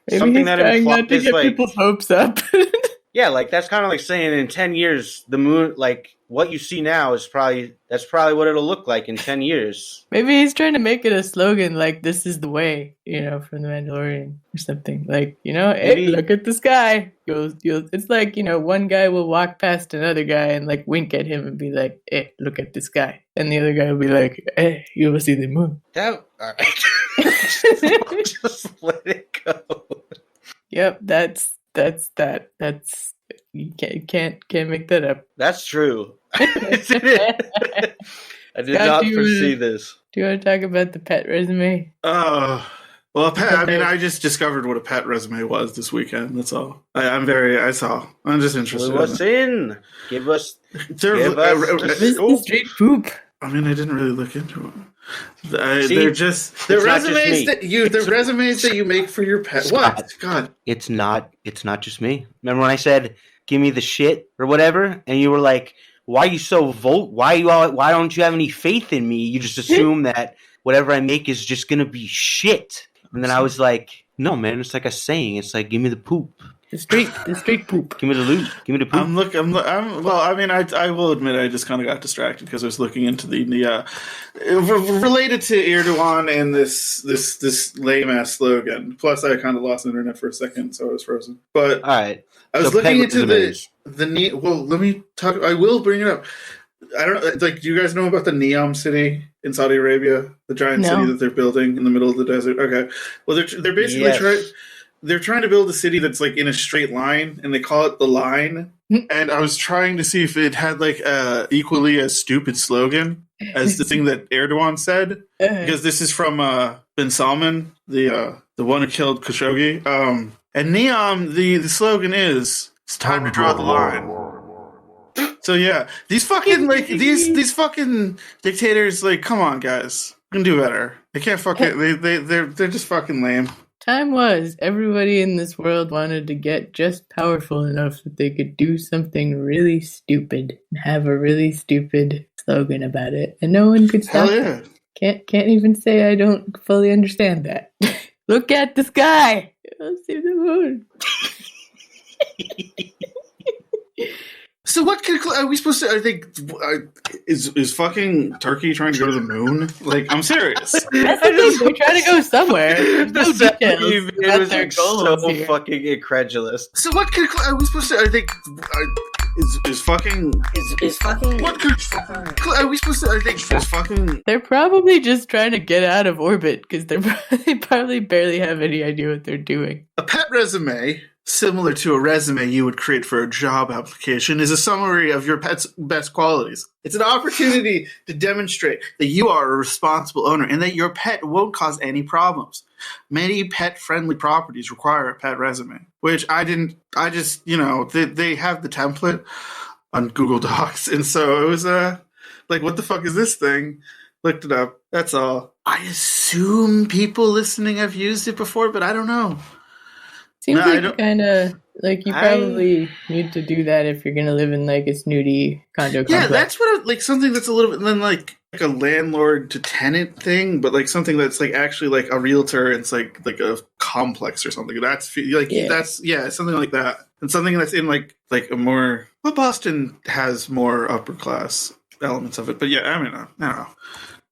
Maybe Something he's that trying not to implies, get like, people's hopes up. yeah, like, that's kind of like saying in 10 years the moon, like, what you see now is probably what it'll look like in 10 years. Maybe he's trying to make it a slogan, like, "This is the way," from The Mandalorian or something. Like, hey, look at the sky. It's like, one guy will walk past another guy and, like, wink at him and be like, "Hey, look at the sky." And the other guy will be like, "Hey, you will see the moon." All right. Just let it go. Yep, that's that. That's you can't make that up. That's true. I did not foresee this. Do you want to talk about the pet resume? Well, I just discovered what a pet resume was this weekend. That's all. I'm just interested. What's in? Give us. This is straight poop. I mean, I didn't really look into it. They're resumes that you make for your pet. Scott, what? God, it's not just me. Remember when I said, "Give me the shit" or whatever, and you were like, "Why are you so Why don't you have any faith in me? You just assume that whatever I make is just gonna be shit." And then I was like, "No, man, it's like a saying. It's like, give me the poop." The straight poop. Give me the loot. Give me the poop. I will admit I just kind of got distracted because I was looking into the related to Erdogan and this lame ass slogan. Plus, I kind of lost internet for a second, so I was frozen. But all right, I was looking into the. Well, let me talk. I will bring it up. I don't like. Do you guys know about the NEOM city in Saudi Arabia, the giant city that they're building in the middle of the desert? Okay. Well, they're basically They're trying to build a city that's like in a straight line, and they call it the Line. And I was trying to see if it had like equally as stupid slogan as the thing that Erdogan said, because this is from bin Salman, the one who killed Khashoggi. And NEOM, the slogan is, "It's time to draw the line." So yeah, these fucking these fucking dictators, like, come on, guys, you can do better. They can't fucking they're just fucking lame. Time was everybody in this world wanted to get just powerful enough that they could do something really stupid and have a really stupid slogan about it, and no one could stop it. Can't even say I don't fully understand that. Look at the sky. You'll see the moon. So what are we supposed to? I think is fucking Turkey trying to go to the moon? Like, I'm serious. That's the thing. They're trying to go somewhere. There's no details about was their goals so here. fucking incredulous. So what are we supposed to? I think is fucking. What are we supposed to? I think is fucking. They're probably just trying to get out of orbit because they probably barely have any idea what they're doing. A pet resume, similar to a resume you would create for a job application, is a summary of your pet's best qualities. It's an opportunity to demonstrate that you are a responsible owner and that your pet won't cause any problems. Many pet-friendly properties require a pet resume, which they have the template on Google Docs, and so it was like, what the fuck is this thing? Looked it up. That's all. I assume people listening have used it before, but I don't know. Seems like kind of like you probably need to do that if you're gonna live in like a snooty condo complex. Yeah, that's what something that's a little bit then like a landlord to tenant thing, but like something that's like actually like a realtor. And it's like a complex or something. That's something like that, and something that's in like a more. Well, Boston has more upper class elements of it, but yeah, I mean, I don't know.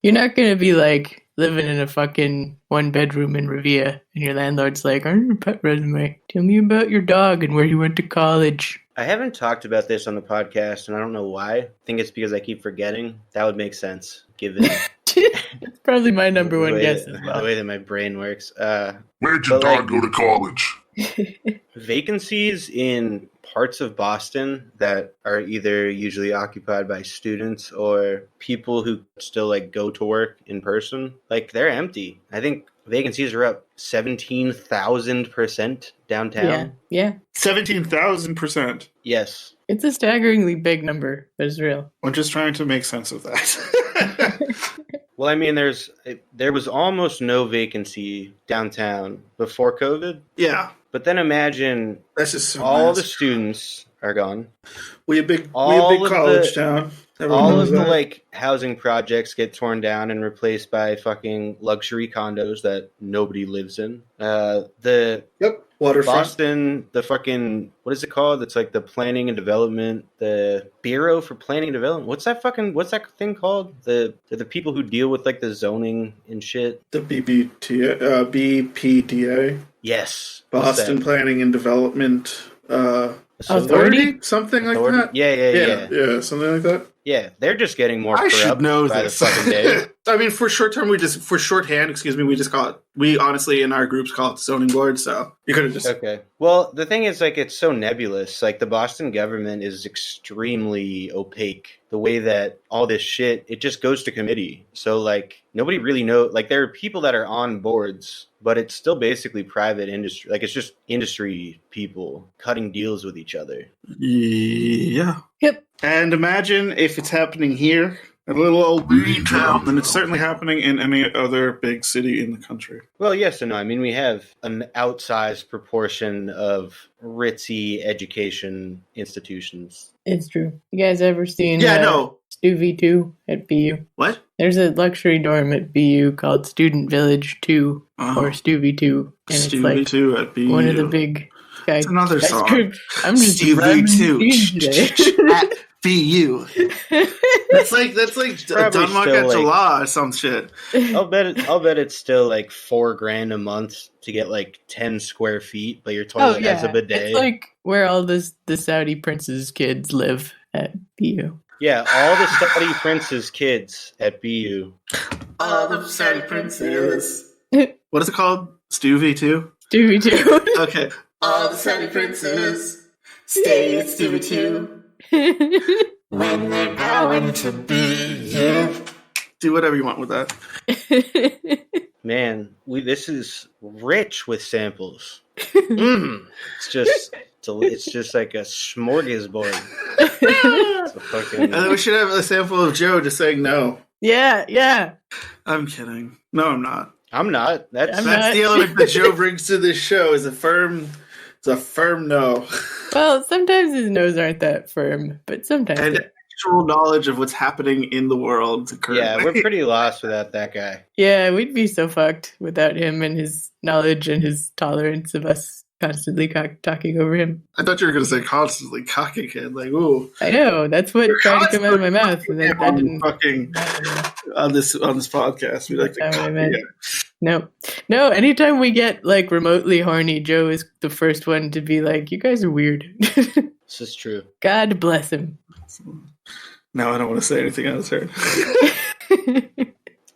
You're not gonna be like living in a fucking 1-bedroom in Revere, and your landlord's like, "On your pet resume, tell me about your dog and where you went to college." I haven't talked about this on the podcast, and I don't know why. I think it's because I keep forgetting. That would make sense, given It's probably my number one guess as the well. way that my brain works. Where'd your dog go to college? Vacancies in parts of Boston that are either usually occupied by students or people who still like go to work in person, like they're empty. I think vacancies are up 17,000% downtown. Yeah. 17,000%. Yes. It's a staggeringly big number, but it's real. I'm just trying to make sense of that. Well, I mean, there was almost no vacancy downtown before COVID. Yeah. But then imagine that's just so all nice. the students are gone. We a big college town. Everyone All knows of the that. like housing projects get torn down and replaced by fucking luxury condos that nobody lives in. Waterfront. Boston, the fucking, what is it called? It's like the planning and development, the Bureau for Planning and Development. What's that thing called? The people who deal with like the zoning and shit. The BPDA. Yes. Boston Planning and Development Authority? Something like Authority? that. Yeah, something like that. Yeah, they're just getting more I should corrupt know by this. the fucking day. I mean, for shorthand, we just call it. We honestly in our groups call it zoning board. So you could have just Okay. Well, the thing is, like, it's so nebulous. Like, the Boston government is extremely opaque. The way that all this shit, it just goes to committee. So, like, nobody really knows. Like, there are people that are on boards, but it's still basically private industry. Like, it's just industry people cutting deals with each other. Yeah. Yep. And imagine if it's happening here, a little old green town, then it's certainly happening in any other big city in the country. Well, yes and no. I mean, we have an outsized proportion of ritzy education institutions. It's true. You guys ever seen no. Stuvi 2 at BU? What? There's a luxury dorm at BU called Student Village 2 or Stuvi 2. And Stuvi it's like 2 at BU. one of the big guys. It's another song. I'm just Stuvi 2 today. at BU. That's like Dunmock at July or some shit. I'll bet it's still like $4,000 a month to get like 10 square feet, but your toilet has a bidet. It's like where all the Saudi prince's kids live at BU. Yeah, all the Saudi prince's kids at BU. All the Saudi princes. What is it called? Stuvi 2? Stuvi 2. Okay. All the Saudi princes stay at Stuvi 2. When they're going to BU. Do whatever you want with that. Man, this is rich with samples. It's just like a smorgasbord. And then we should have a sample of Joe just saying no. Yeah. I'm kidding. No, I'm not. I'm not. That's the element that Joe brings to this show is a firm no. Well, sometimes his no's aren't that firm, but sometimes. And actual knowledge of what's happening in the world currently. Yeah, we're pretty lost without that guy. Yeah, we'd be so fucked without him and his knowledge and his tolerance of us constantly talking over him. I thought you were going to say constantly cocking him. Like, ooh. I know. That's what tried to come out of my mouth. And that didn't. On this podcast, we like to cock. No, anytime we get like remotely horny, Joe is the first one to be like, "You guys are weird." This is true. God bless him. No, I don't want to say anything else.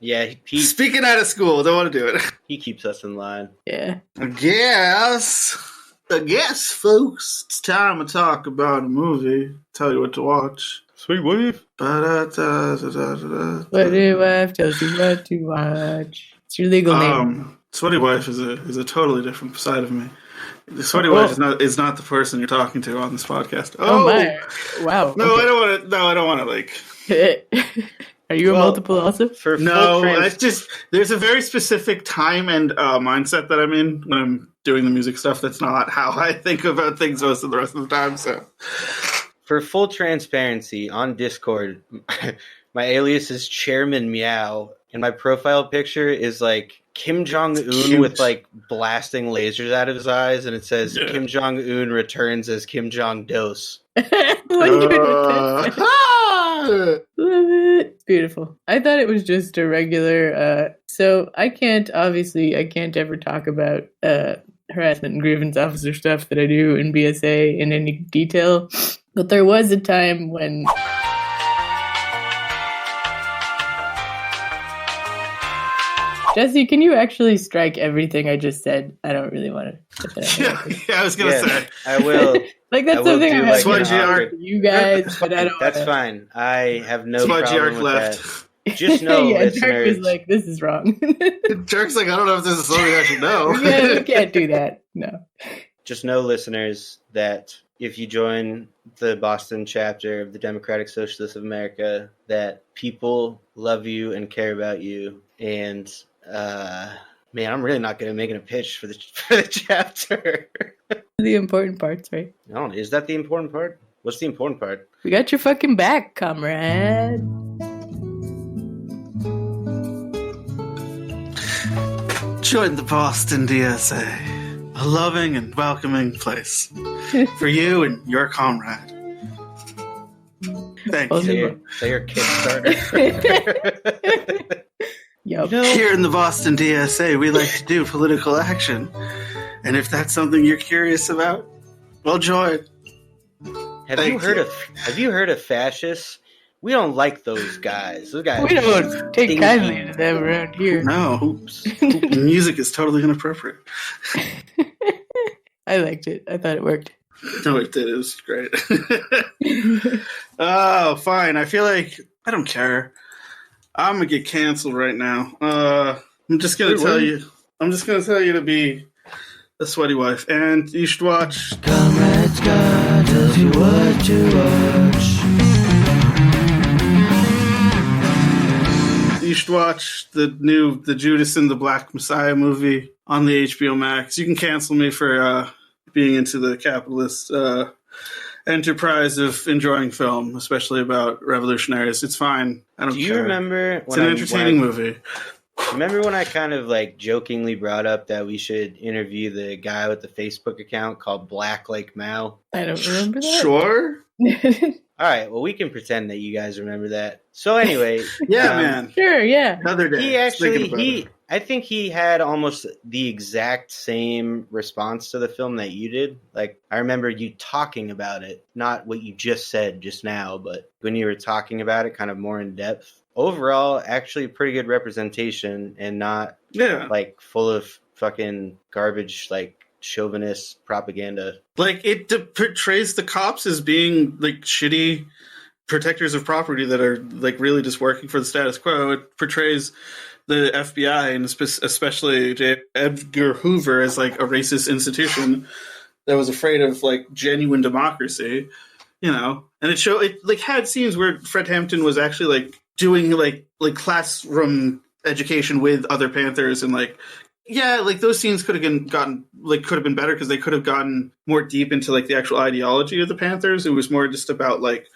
Yeah, speaking out of school, don't want to do it. He keeps us in line. Yeah. I guess, folks, it's time to talk about a movie. Tell you what to watch. Sweet wife. What do wife tells you what to watch? It's your legal name. Sweaty wife is a totally different side of me. The sweaty wife is not the person you're talking to on this podcast. Oh my! Wow. No, okay. I don't want to like. Are you a multiple also? It's just there's a very specific time and mindset that I'm in when I'm doing the music stuff. That's not how I think about things most of the rest of the time. So, for full transparency, on Discord, my alias is Chairman Meow, and my profile picture is like Kim Jong-un with like blasting lasers out of his eyes, and it says Kim Jong-un returns as Kim Jong-dos. Love it. Beautiful. I thought it was just a regular. So I can't ever talk about harassment and grievance officer stuff that I do in BSA in any detail. But there was a time when. Jesse, can you actually strike everything I just said? I don't really want to. I was gonna say I will. Like that's something I have to you guys, but I don't. That's fine. I have no problem with left. that. Just know, listeners. Jerk was like, "This is wrong." Jerk's like, "I don't know if this is something I should know." Yeah, we can't do that. No. Just know, listeners, that if you join the Boston chapter of the Democratic Socialists of America, that people love you and care about you. And man, I'm really not good at making a pitch for the chapter. The important parts, right? No, is that the important part? What's the important part? We got your fucking back, comrade. Join the Boston DSA, a loving and welcoming place for you and your comrade. Thank you. Say your Kickstarter. Yep. Here in the Boston DSA, we like to do political action. And if that's something you're curious about, well, join. Have you heard of fascists? We don't like those guys. Those guys. We don't take kindly to them around here. No. Oops. Music is totally inappropriate. I liked it. I thought it worked. No, it did. It was great. Oh, fine. I feel like I don't care. I'm gonna get canceled right now. I'm just gonna tell you. I'm just gonna tell you to be a sweaty wife, and you should watch. Comrade Scott tells you what to watch. You should watch the Judas and the Black Messiah movie on the HBO Max. You can cancel me for being into the capitalist enterprise of enjoying film, especially about revolutionaries. It's fine. I don't care. Do you remember? It's an entertaining movie. Remember when I kind of like jokingly brought up that we should interview the guy with the Facebook account called Black Like Mao? I don't remember that. Sure. All right. Well, we can pretend that you guys remember that. So anyway, yeah, man. Sure. Yeah. Another day. I think he had almost the exact same response to the film that you did. Like, I remember you talking about it, not what you just said just now, but when you were talking about it kind of more in depth. Overall, actually pretty good representation and not like full of fucking garbage, like chauvinist propaganda. Like, it portrays the cops as being like shitty protectors of property that are like really just working for the status quo. It portrays the FBI and especially J. Edgar Hoover as like a racist institution that was afraid of like genuine democracy, you know. And it like had scenes where Fred Hampton was actually like doing like classroom education with other Panthers, and like those scenes could have been better because they could have gotten more deep into like the actual ideology of the Panthers. It was more just about like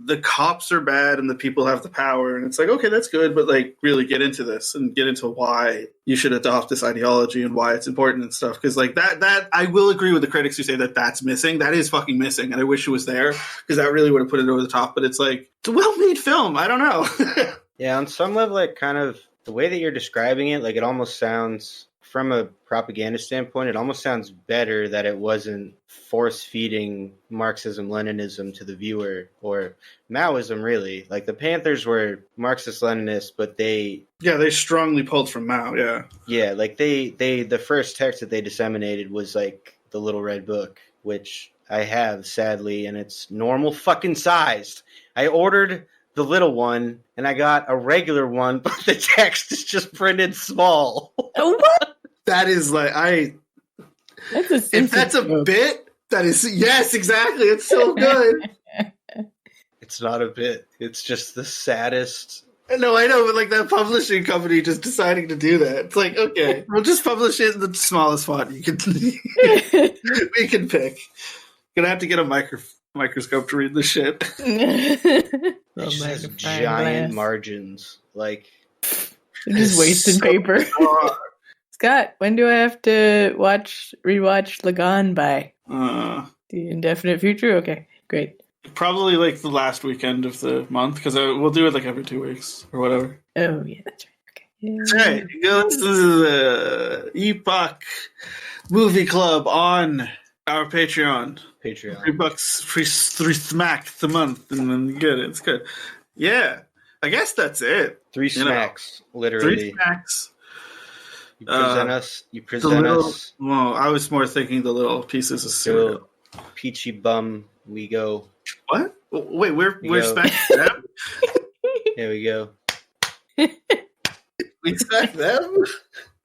the cops are bad and the people have the power, and it's like, okay, that's good, but like really get into this and get into why you should adopt this ideology and why it's important and stuff. Because like that I will agree with the critics who say that that's missing. That is fucking missing, and I wish it was there because that really would have put it over the top. But it's like, it's a well-made film. I don't know. Yeah, on some level, like kind of the way that you're describing it, like it almost sounds, from a propaganda standpoint, it almost sounds better that it wasn't force-feeding Marxism-Leninism to the viewer, or Maoism, really. Like, the Panthers were Marxist-Leninists, but they strongly pulled from Mao, yeah. Yeah, like, the first text that they disseminated was, like, the Little Red Book, which I have, sadly, and it's normal fucking sized. I ordered the little one, and I got a regular one, but the text is just printed small. What? That is like, if that's a bit, that is, yes, exactly. It's so good. It's not a bit. It's just the saddest. No, I know, but like that publishing company just deciding to do that. It's like, okay, we'll just publish it in the smallest font you can. We can pick. Gonna have to get a microscope to read this shit. It's just giant margins, like just wasted paper. Scott, when do I have to rewatch Lagan by? The indefinite future? Okay, great. Probably like the last weekend of the month, because we'll do it like every 2 weeks or whatever. Oh, yeah, that's right. Okay. That's right. Go listen to the Epoch Movie Club on our Patreon. $3 free smack the month, and then you get it. It's good. Yeah. I guess that's it. 3 smacks, literally. 3 smacks. You present us. You present us. Well, I was more thinking the little pieces of cereal. Peachy bum. We go. What? Wait, we're smacking them? There we go. We smack them,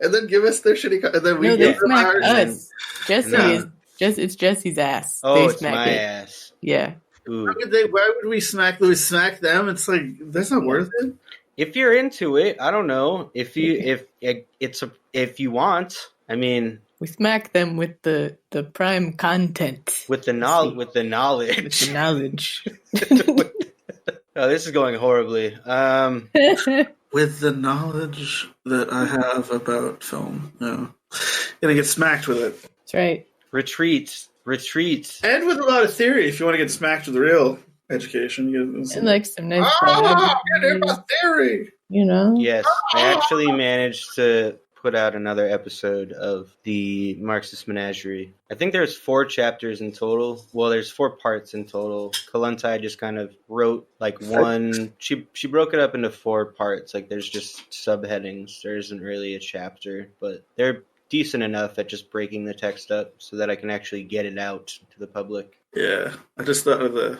and then give us their shitty. And then we they smack us. It's Jesse's ass. Oh, it's my ass. Yeah. Ooh. Why would we smack them? It's like that's not worth it. If you're into it, I don't know. If you want, I mean, we smack them with the prime content. With the knowledge. With the knowledge. Oh, this is going horribly. With the knowledge that I have about film, gonna get smacked with it. That's right. Retreat, and with a lot of theory. If you want to get smacked with real education, and like some nice. Theory. You know. Yes, I actually managed to put out another episode of the Marxist Menagerie. I think there's 4 chapters in total. Well, there's 4 parts in total. Kaluntai just kind of wrote like one. She broke it up into 4 parts. Like there's just subheadings. There isn't really a chapter, but they're decent enough at just breaking the text up so that I can actually get it out to the public. Yeah, I just thought of a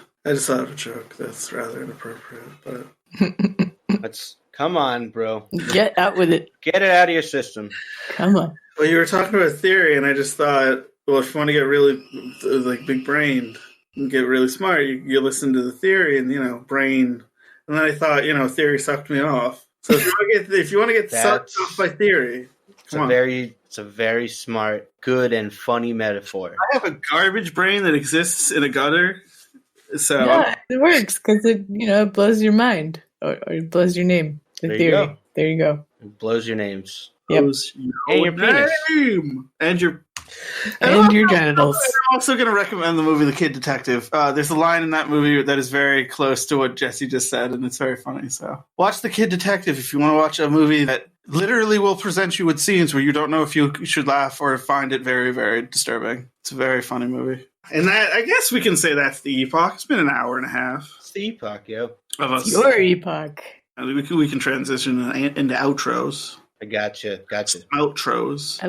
joke that's rather inappropriate, but come on, bro. Get out with it. Get it out of your system. Come on. Well, you were talking about theory, and I just thought, well, if you want to get really like big brained and get really smart, you listen to the theory and brain. And then I thought, theory sucked me off. So if you want to get sucked off by theory, it's a very smart, good, and funny metaphor. I have a garbage brain that exists in a gutter. So yeah, it works because it blows your mind or it blows your name. The there theory. You go. There you go. It blows your names. Yep. And your penis. And your genitals. I'm also going to recommend the movie The Kid Detective. There's a line in that movie that is very close to what Jesse just said, and it's very funny. So watch The Kid Detective if you want to watch a movie that literally will present you with scenes where you don't know if you should laugh or find it very, very disturbing. It's a very funny movie. And that, I guess we can say that's the Epoch. It's been an hour and a half. It's the Epoch, yo. Of us. It's your Epoch. And we can transition into outros. I gotcha. Outros.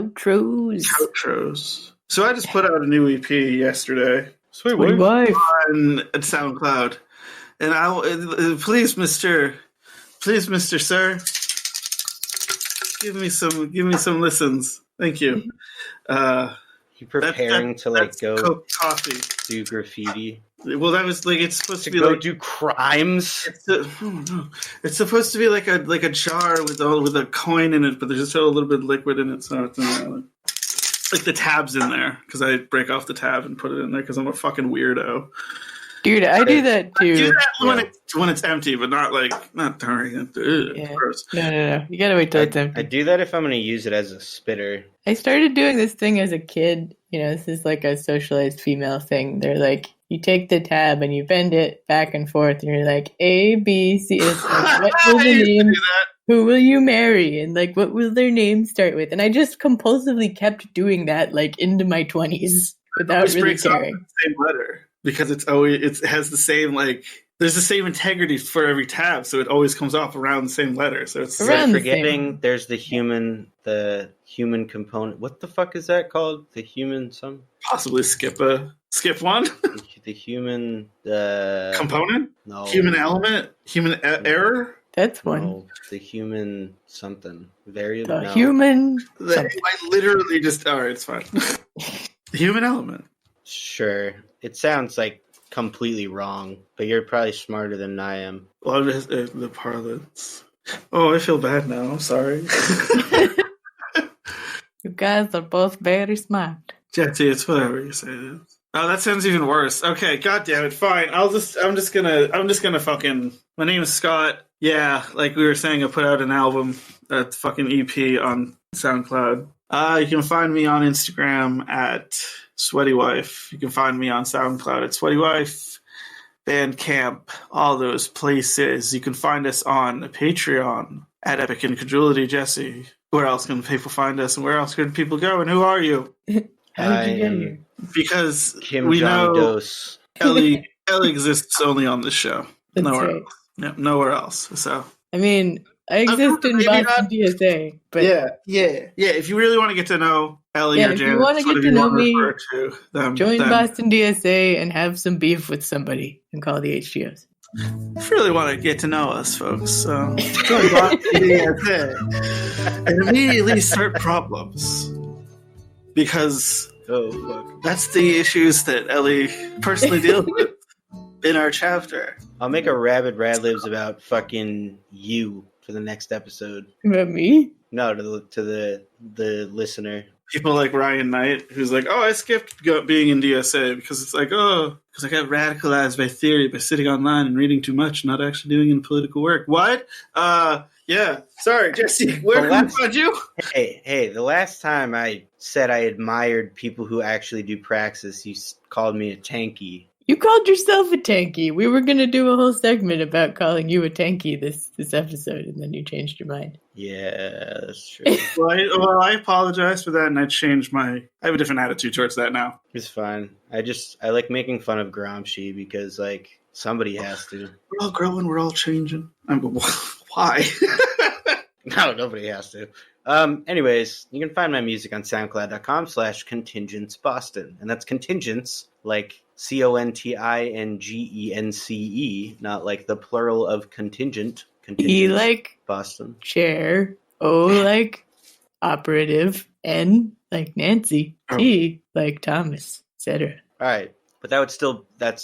So I just put out a new EP yesterday. Sweet wife. On SoundCloud. And please, Mr. Sir, give me some listens. Thank you. You preparing to go coffee, do graffiti? Well, that was it's supposed to be go do crimes. It's supposed to be like a jar with a coin in it, but there's just a little bit of liquid in it, so it's in there. Like the tab's in there because I break off the tab and put it in there because I'm a fucking weirdo. Dude, I do that too. I do that when it's empty, but not during it. Yeah. No. You gotta wait till it's empty. I do that if I'm gonna use it as a spitter. I started doing this thing as a kid. This is like a socialized female thing. They're like, you take the tab and you bend it back and forth, and you're like, A, B, C. It's like, what will the name? Who will you marry? And like, what will their name start with? And I just compulsively kept doing that into my 20s without really caring. The same letter. Because it has the same there's the same integrity for every tab, so it always comes off around the same letter. So it's forgetting there's the human component. What the fuck is that called? The human possibly skip one. The human component. No. Human element. Human error. That's one. No, the human something. Human. I literally just. All right, it's fine. The human element. Sure. It sounds completely wrong, but you're probably smarter than I am. Well, the parlance. Oh, I feel bad now. I'm sorry. You guys are both very smart. Jesse, it's whatever you say it is. Oh, that sounds even worse. Okay, god damn it, fine. I'm just gonna fucking. My name is Scott. Yeah, like we were saying, I put out an album, a fucking EP on SoundCloud. You can find me on Instagram at Sweaty Wife. You can find me on SoundCloud at Sweaty Wife. Bandcamp, all those places. You can find us on Patreon at Epic Incredulity. Jesse, where else can people find us, and where else can people go, and who are you? Because Kim we Jong know Dos. Ellie exists only on this show. That's Nowhere right. else. Yeah, nowhere else. So I mean, I exist in maybe Boston DSA, but yeah. If you really want to get to know Ellie or if Janet, you want to get to know me, join then Boston DSA and have some beef with somebody and call the HGOs. if you really want to get to know us, folks, join Boston DSA and immediately start problems. Because that's the issues that Ellie personally deals with in our chapter. I'll make a Rabid Radlibs about fucking you for the next episode. About me? No, to the listener. People like Ryan Knight, who's like, I skipped being in DSA because it's like, because I got radicalized by theory by sitting online and reading too much, not actually doing any political work. What? Yeah. Sorry, Jesse. Where can we find you? Hey, the last time I said I admired people who actually do praxis, you called me a tanky. You called yourself a tanky. We were going to do a whole segment about calling you a tanky this episode, and then you changed your mind. Yeah, that's true. Well, I apologize for that, and I have a different attitude towards that now. It's fine. I like making fun of Gramsci because, like, somebody has to. We're all growing, we're all changing. Why? No, nobody has to. Anyways, you can find my music on soundcloud.com/contingence-Boston. And that's contingence, like CONTINGENCE, not like the plural of contingent. E like Boston. Chair. O like operative. N like Nancy. T like Thomas, etc. All right. But that would still, the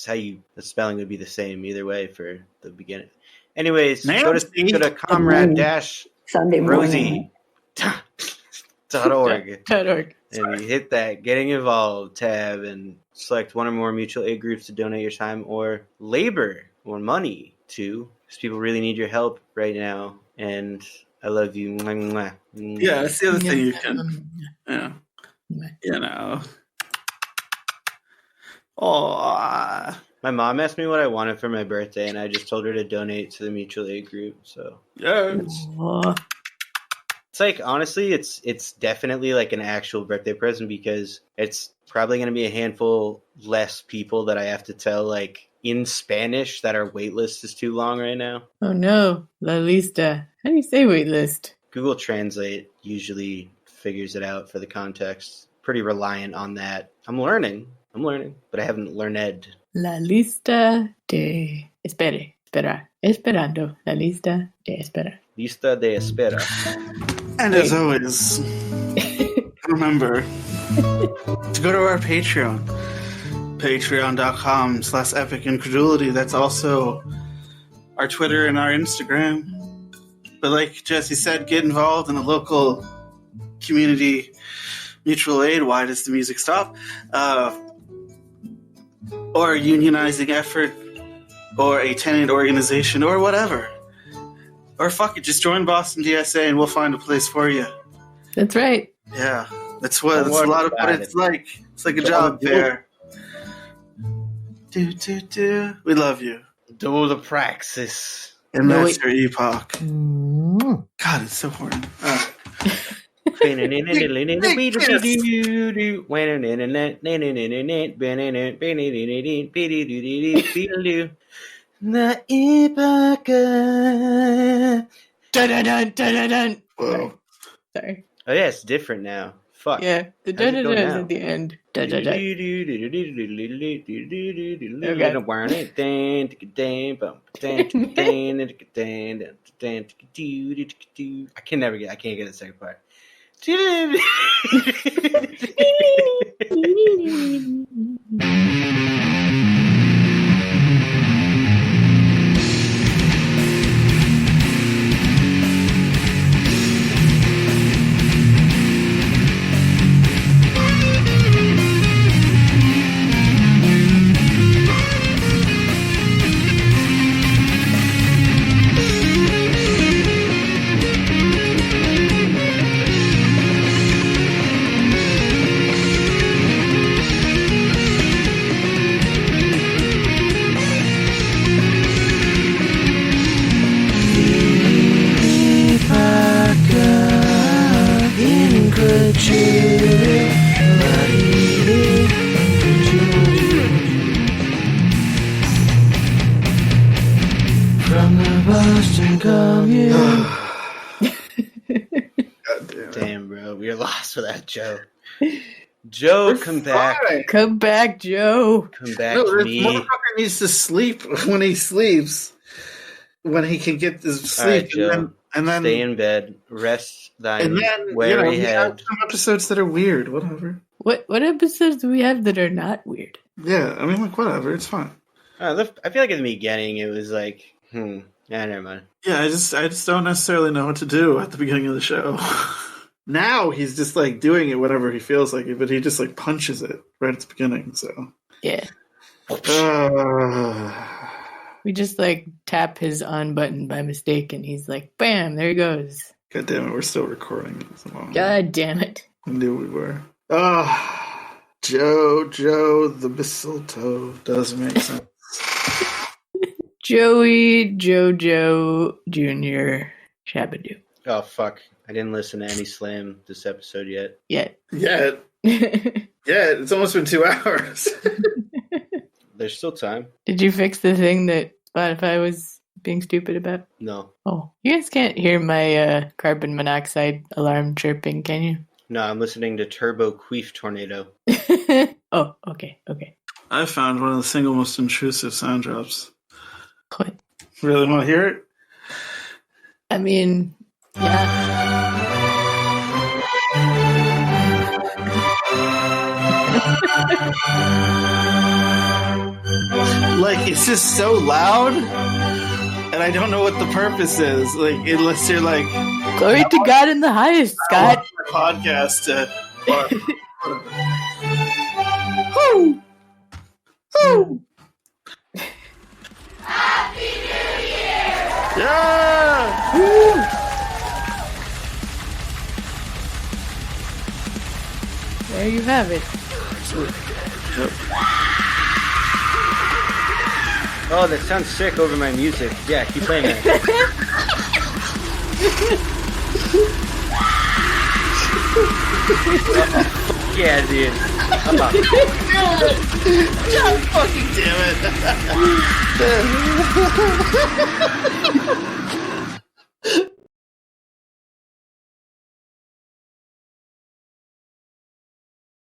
spelling would be the same either way for the beginning. Anyways, go to comrade-rosie.org. And you hit that Getting Involved tab and select one or more mutual aid groups to donate your time or labor or money to, because people really need your help right now. And I love you. Mwah, mwah. Yeah, that's the other thing you can. Yeah. You know. Oh. My mom asked me what I wanted for my birthday, and I just told her to donate to the mutual aid group. So yes. It's like, honestly, it's definitely like an actual birthday present because it's probably going to be a handful less people that I have to tell, like, in Spanish that our wait list is too long right now. Oh no, la lista. How do you say wait list? Google Translate usually figures it out for the context. Pretty reliant on that. I'm learning, but I haven't learned. La lista de esperar. Esperando. La lista de espera. Lista de espera. And as always, remember to go to our Patreon. Patreon.com/Epic Incredulity. That's also our Twitter and our Instagram. But like Jesse said, get involved in the local community mutual aid. Why does the music stop? Or a unionizing effort, or a tenant organization, or whatever. Or fuck it, just join Boston DSA and we'll find a place for you. That's right. Yeah, that's a lot of what it's like. It's like a job fair. We love you. Do the praxis. And that's your epoch. God, it's so horny. The epoch. Dun-dun-dun-dun-dun-dun. Whoa. Sorry. Oh yeah, it's different now. Fuck. Yeah, the dun-dun-dun is at the end. Dun-dun-dun. I can't get the second part. coming. Damn, bro. We are lost without Joe. Joe, come back. Come back, Joe. Come back No, to this me. motherfucker needs to sleep when he sleeps. When he can get his sleep. All right, Joe. And then stay in bed. Rest thine and then, weary we have head. some episodes that are weird. Whatever. What episodes do we have that are not weird? Yeah, I mean, like, whatever. It's fine. I feel like at the beginning it was like, yeah, never mind. Yeah, I just don't necessarily know what to do at the beginning of the show. Now he's just like doing it whenever he feels like it, but he just like punches it right at the beginning. So yeah, we just like tap his on button by mistake, and he's like, "Bam! There he goes." God damn it, we're still recording at the moment. God damn it! I knew we were. Joe, the mistletoe does make sense. Joey Jojo Jr. Shabadoo. Oh fuck! I didn't listen to any Slam this episode yet. Yeah, it's almost been 2 hours. There's still time. Did you fix the thing that Spotify was being stupid about? No. Oh, you guys can't hear my carbon monoxide alarm chirping, can you? No, I'm listening to Turbo Queef Tornado. Oh, okay. I found one of the single most intrusive sound drops. What? Really want to hear it? I mean, yeah. Like, it's just so loud, and I don't know what the purpose is. Like, unless you're like, glory to God in the highest, Scott. Podcast. Woo! Woo! Yeah! Woo! There you have it. Oh, that sounds sick over my music. Yeah, keep playing that. Yeah, dude. I'm up. God fucking damn it.